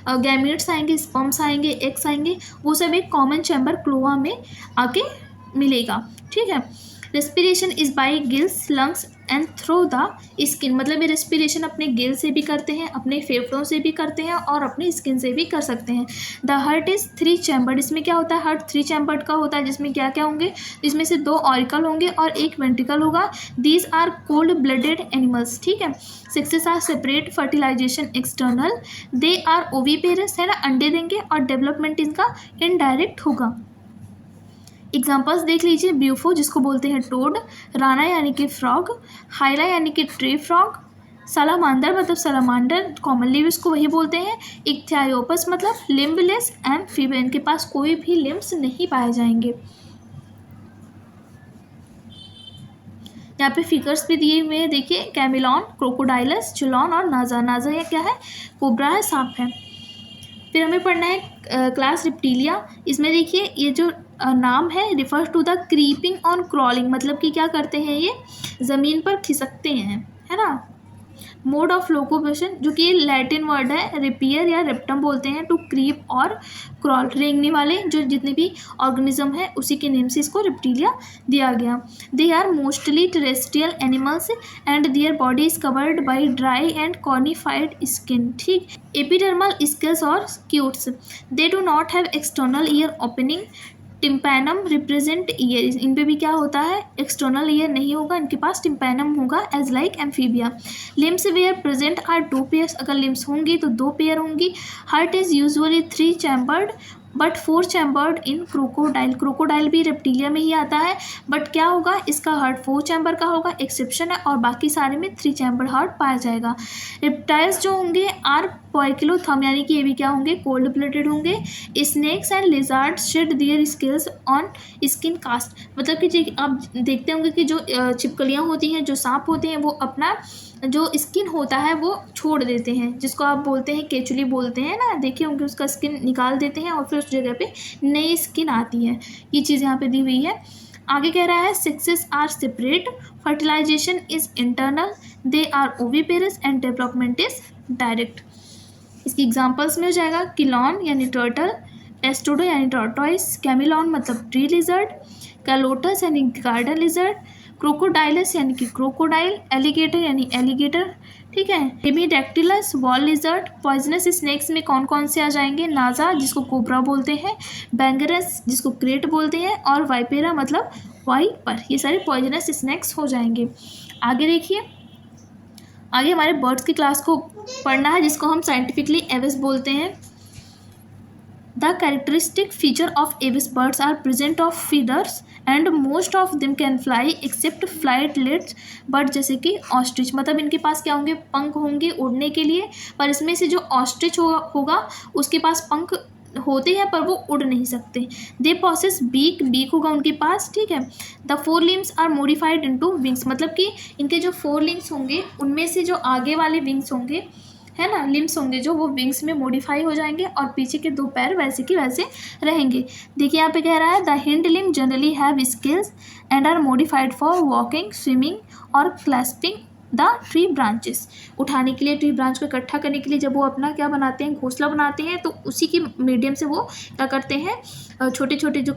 गैमेट्स आएंगे, स्पर्म्स आएंगे, एग्स आएंगे, वो सब एक कॉमन चैम्बर क्लोआ में आके मिलेगा, ठीक है। Respiration is by gills, lungs and through the skin, मतलब ये रेस्पिरेशन अपने गिल से भी करते हैं, अपने फेफड़ों से भी करते हैं और अपनी स्किन से भी कर सकते हैं। द हार्ट इज 3 चैम्बर्ड, इसमें क्या होता है, हार्ट 3 चैम्बर्ड का होता है जिसमें क्या क्या होंगे, इसमें से 2 ऑरिकल होंगे और 1 वेंट्रिकल होगा। These are cold blooded animals, ठीक है। Sexes are separate, fertilisation external, they are oviparous, है ना, अंडे देंगे, और डेवलपमेंट इनका इनडायरेक्ट होगा। एग्जाम्पल्स देख लीजिए, ब्यूफो जिसको बोलते हैं टोड, राना यानी कि फ्रॉग, हाइला यानी कि ट्री फ्रॉग, सलामांडर मतलब सलामांडर, कॉमनली भी उसको वही बोलते हैं। इक्थायोपस मतलब लिम्बलेस एम्फीबियन, इनके पास कोई भी लिम्स नहीं पाए जाएंगे। यहाँ पे फिगर्स भी दिए हुए हैं, देखिए कैमिलॉन, क्रोकोडाइलस, चुलॉन और नाजा। नाजा ये क्या है? कोबरा है, सांप है। फिर हमें पढ़ना है क्लास रिप्टीलिया। इसमें देखिए ये जो नाम है refers to the creeping on crawling, मतलब कि क्या करते हैं ये ज़मीन पर खिसकते हैं, है ना। मोड ऑफ लोकोमोशन, जो कि लैटिन वर्ड है, रिपियर या रेप्टम बोलते हैं, टू क्रीप और क्रॉल, रेंगने वाले जो जितने भी ऑर्गेनिज्म है उसी के नेम से इसको रिप्टीलिया दिया गया। They are mostly terrestrial animals and their body is covered by dry and cornified skin, ठीक। एपिडर्मल स्केल्स और scutes, they do not have external ear opening, tympanum represent ear, इन पे भी क्या होता है? एक्सटर्नल ईयर नहीं होगा, इनके पास टिम्पैनम होगा, as like amphibia. Limbs where present are 2 pairs, अगर लिम्स होंगी तो 2 पेयर होंगी। Heart is usually 3 chambered but 4 chambered in crocodile, crocodile भी रेप्टीलिया में ही आता है, बट क्या होगा? इसका हार्ट 4 चैम्बर का होगा, एक्सेप्शन है, और बाकी सारे में 3 चैम्बर हार्ट पाया जाएगा। रेप्टाइल्स जो होंगे आर पोइकिलोथर्म, यानी कि ये भी क्या होंगे? कोल्ड ब्लडेड होंगे। Snakes and lizards shed their scales on skin cast, मतलब कि आप देखते होंगे कि जो छिपकलियाँ होती हैं, जो सांप होते हैं, वो अपना जो स्किन होता है वो छोड़ देते हैं, जिसको आप बोलते हैं केचुली बोलते हैं ना, देखे होंगे, उसका स्किन निकाल देते हैं और फिर उस जगह पे नई स्किन आती है। ये चीज़ यहाँ पे दी हुई है। आगे कह रहा है sexes are separate, fertilisation is internal, they are oviparous and development is direct. इसकी एग्जांपल्स में हो जाएगा किलॉन यानी टर्टल, टेस्टोडो यानी टॉर्टॉइस, कैमिलॉन मतलब ट्री लिजर्ड, कैलोटस यानी गार्डन लिजर्ड, क्रोकोडाइलस यानी कि क्रोकोडाइल, एलिगेटर यानी एलिगेटर, ठीक है। हेमीडैक्टिलस वॉल लिजर्ड। पॉइजनस स्नेक्स में कौन कौन से आ जाएंगे? नाजा जिसको कोबरा बोलते हैं, बैंगरस जिसको क्रेट बोलते हैं, और वाइपेरा मतलब वाइपर, ये सारे पॉइजनस स्नेक्स हो जाएंगे। आगे देखिए, आगे हमारे बर्ड्स की क्लास को पढ़ना है, जिसको हम साइंटिफिकली एविस बोलते हैं। The characteristic feature of avis birds are present of feathers and most of them can fly except flightless bird, जैसे कि ऑस्ट्रिच, मतलब इनके पास क्या होंगे? पंख होंगे उड़ने के लिए, पर इसमें से जो ऑस्ट्रिच होगा उसके पास पंख होते हैं पर वो उड़ नहीं सकते। दे पॉसेस बीक, बीक होगा उनके पास, ठीक है। The 4 limbs are modified into wings, मतलब कि इनके जो 4 लिम्स होंगे उनमें से जो आगे वाले विंग्स होंगे, है ना, लिम्स होंगे जो, वो विंग्स में मॉडिफाई हो जाएंगे और पीछे के 2 पैर वैसे के वैसे रहेंगे। देखिए यहाँ पे कह रहा है the hind limb generally have skills and are modified for walking, swimming और क्लैस्पिंग द ट्री ब्रांचेस, उठाने के लिए, ट्री ब्रांच को इकट्ठा करने के लिए जब वो अपना क्या बनाते हैं? घोंसला बनाते हैं, तो उसी के मीडियम से वो क्या करते हैं? छोटे छोटे जो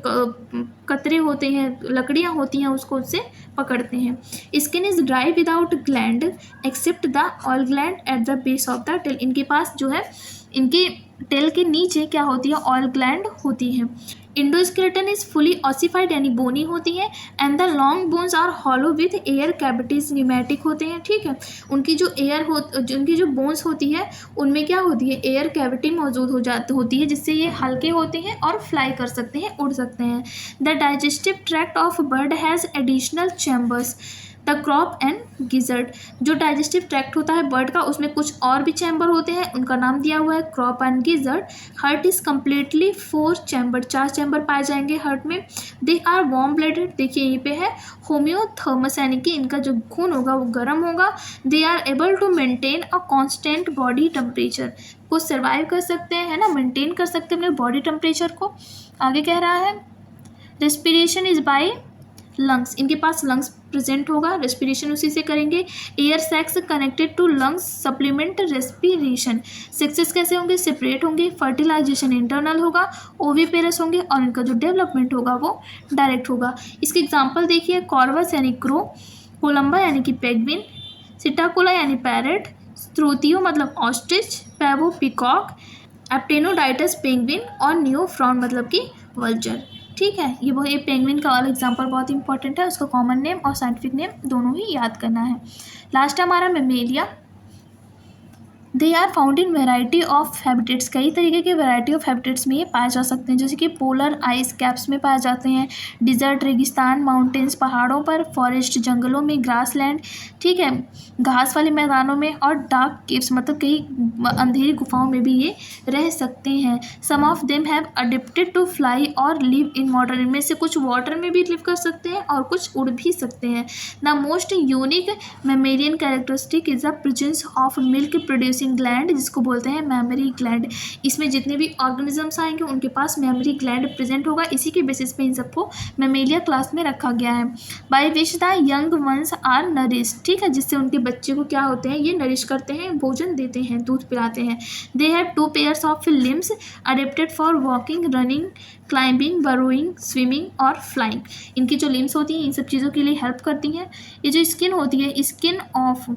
कतरे होते हैं, लकड़ियाँ होती हैं, उसको उससे पकड़ते हैं। Skin is dry without gland except the oil gland at the base of the tail, इनके पास जो है, इनके टेल के नीचे क्या होती है? ऑयल ग्लैंड होती है। इंडोस्केलेटन इज फुली ऑसिफाइड यानी बोनी होती है, and the long bones are hollow with air cavities, pneumatic होते हैं, ठीक है। उनकी जो उनकी जो बोन्स होती है उनमें क्या होती है? एयर कैविटी मौजूद होती है, जिससे ये हल्के होते हैं और फ्लाई कर सकते हैं, उड़ सकते हैं। The digestive tract of bird has additional chambers, the crop and gizzard, जो डाइजेस्टिव ट्रैक्ट होता है बर्ड का, उसमें कुछ और भी चैम्बर होते हैं, उनका नाम दिया हुआ है crop and gizzard. Heart is completely 4 chamber, 4 chamber पाए जाएंगे हार्ट में। दे आर वार्म ब्लडेड, देखिए यहीं पे है होम्योथर्मस, यानी कि इनका जो खून होगा वो गर्म होगा। They are able to maintain a constant body temperature, को सर्वाइव कर सकते हैं, है ना, मेंटेन कर सकते हैं अपने बॉडी टेम्परेचर को। आगे कह रहा है रेस्पिरेशन इज बाय लंग्स, इनके पास लंग्स प्रेजेंट होगा, रेस्पिरेशन उसी से करेंगे। Air sacs connected to lungs supplement respiration. Sexes कैसे होंगे? सेपरेट होंगे। फर्टिलाइजेशन इंटरनल होगा, ओविपेरस होंगे, और इनका जो डेवलपमेंट होगा वो डायरेक्ट होगा। इसके एग्जांपल देखिए, कॉर्वस यानी क्रो, कोलम्बा यानी कि पेंगुइन, सिटाकोला यानी पैरेट, स्त्रोतियो मतलब ऑस्ट्रिच, पैवो पिकॉक, एप्टेनोडाइटस पेंगुइन, और नियोफ्रॉन मतलब कि वल्चर, ठीक है। ये वो एक पेंगुइन का वाला एग्जांपल बहुत इंपॉर्टेंट है, उसका कॉमन नेम और साइंटिफिक नेम दोनों ही याद करना है। लास्ट हमारा mammalia. They are found in variety of habitats, कई तरीके के वेराइटी ऑफ हैबिटेट्स में ये पाए जा सकते हैं, जैसे कि पोलर आइस कैप्स में पाए जाते हैं, डिजर्ट रेगिस्तान, माउंटेन्स पहाड़ों पर, फॉरेस्ट जंगलों में, ग्रास लैंड, ठीक है, घास वाले मैदानों में, और डार्क केव्स मतलब कई अंधेरी गुफाओं में भी ये रह सकते हैं। Some of them have adapted to fly और लिव इन वाटर, इनमें से कुछ वाटर में भी लिव कर सकते हैं और कुछ उड़ भी सकते हैं। The most unique mammalian characteristic is the presence of milk producing gland, जिसको बोलते हैं मेमोरी ग्लैंड। इसमें जितने भी ऑर्गेनिजम्स आएंगे उनके पास मेमोरी ग्लैंड प्रेजेंट होगा, इसी के बेसिस पे इन सबको मेमेलिया क्लास में रखा गया है। By which the young ones are nourish, ठीक है, जिससे उनके बच्चे को क्या होते हैं, ये नरिश करते हैं, भोजन देते हैं, दूध पिलाते हैं। They have 2 pairs of limbs adapted for walking, running, climbing, burrowing, swimming और फ्लाइंग। इनकी जो लिम्स होती हैं इन सब चीज़ों के लिए हेल्प करती हैं। ये जो स्किन होती है, skin of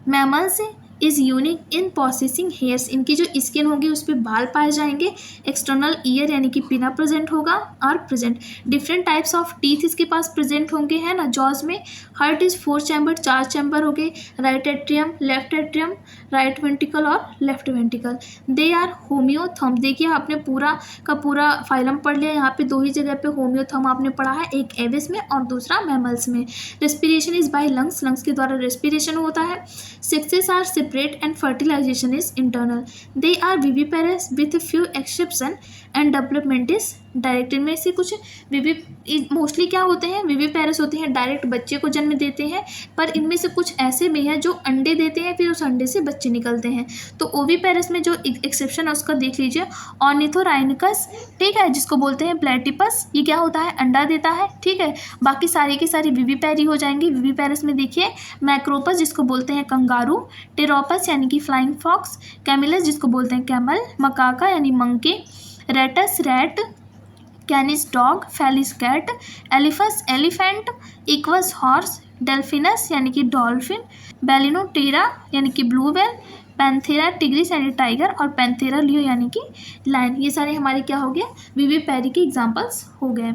mammals is unique in processing hairs, इनकी जो स्किन होगी उस पर बाल पाए जाएंगे। एक्सटर्नल ईयर यानी कि पिना प्रेजेंट होगा और present. Different types of teeth इसके पास प्रेजेंट होंगे, है ना, जॉज में। हार्ट इज़ 4 चैम्बर, 4 चैम्बर हो गए। Right atrium, left atrium, right वेंटिकल और लेफ्ट वेंटिकल। दे आर होम्योथर्म, देखिए आपने पूरा का पूरा फाइलम पढ़ लिया, यहाँ पे 2 ही जगह पे होम्योथर्म आपने पढ़ा है, एक एविस में और दूसरा मैमल्स में। Respiration is by lungs, lungs के द्वारा रेस्पिरेशन होता है। Sexes are separate and fertilization is internal. They are viviparous with few exception and development is direct. इनमें से कुछ मोस्टली क्या होते हैं, विविपेरस होते हैं, डायरेक्ट बच्चे को जन्म देते हैं, पर इनमें से कुछ ऐसे भी हैं जो अंडे देते हैं, फिर उस अंडे से बच्चे निकलते हैं। तो ओविपेरस में जो एक्सेप्शन है उसका देख लीजिए, ऑर्निथोराइनिकस, ठीक है, जिसको बोलते हैं प्लेटिपस, ये क्या होता है, अंडा देता है, ठीक है। बाकी सारी की सारी विविपेरी हो जाएंगी। विविपेरस में देखिए मैक्रोपस, जिसको बोलते हैं कंगारू, टेरोपस यानी कि फ्लाइंग फॉक्स, कैमिलस जिसको बोलते हैं कैमल, मकाका यानी monkey, rattus rat, canis dog, felis cat, elephas elephant, equus horse, delphinus यानी कि डॉल्फिन, बेलिनोटेरा यानी कि ब्लू व्हेल, पैंथेरा टिग्रिस यानी टाइगर, और पैंथेरा लियो यानी कि लायन। ये सारे हमारे क्या हो गए, विविपेरी के एग्जाम्पल्स हो गए।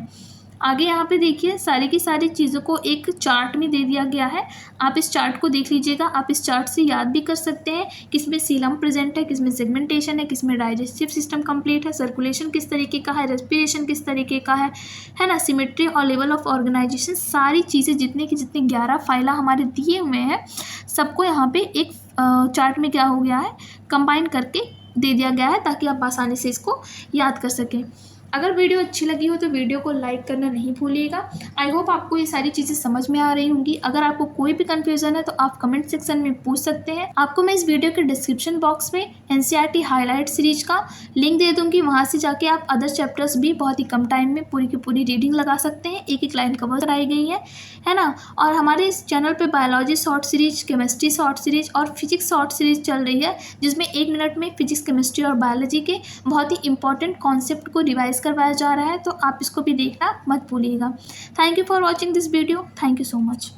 आगे यहाँ पे देखिए सारी की सारी चीज़ों को एक चार्ट में दे दिया गया है, आप इस चार्ट को देख लीजिएगा। आप इस चार्ट से याद भी कर सकते हैं किसमें सीलम प्रेजेंट है, किसमें सेगमेंटेशन है, किसमें डाइजेस्टिव सिस्टम कंप्लीट है, सर्कुलेशन किस तरीके का है, रेस्पिरेशन किस तरीके का है ना, सिमेट्री और लेवल ऑफ ऑर्गेनाइजेशन, सारी चीज़ें जितने 11 फाइल हमारे दिए हुए हैं सबको यहाँ पे एक चार्ट में क्या हो गया है, कंबाइन करके दे दिया गया है, ताकि आप आसानी से इसको याद कर सकें। अगर वीडियो अच्छी लगी हो तो वीडियो को लाइक करना नहीं भूलिएगा। आई होप आपको ये सारी चीज़ें समझ में आ रही होंगी। अगर आपको कोई भी कन्फ्यूज़न है तो आप कमेंट सेक्शन में पूछ सकते हैं। आपको मैं इस वीडियो के डिस्क्रिप्शन बॉक्स में एनसीईआरटी हाईलाइट सीरीज का लिंक दे दूँगी, वहाँ से जाके आप अदर चैप्टर्स भी बहुत ही कम टाइम में पूरी की पूरी रीडिंग लगा सकते हैं। एक लाइन कवर कराई गई है ना। और हमारे इस चैनल पर biology short series, chemistry short series और फिजिक्स शॉर्ट सीरीज चल रही है, जिसमें 1 मिनट में फिजिक्स, केमिस्ट्री और बायोलॉजी के बहुत ही इंपॉर्टेंट कॉन्सेप्ट को रिवाइज करवाया जा रहा है, तो आप इसको भी देखना मत भूलिएगा। Thank you for watching this video. Thank you so much.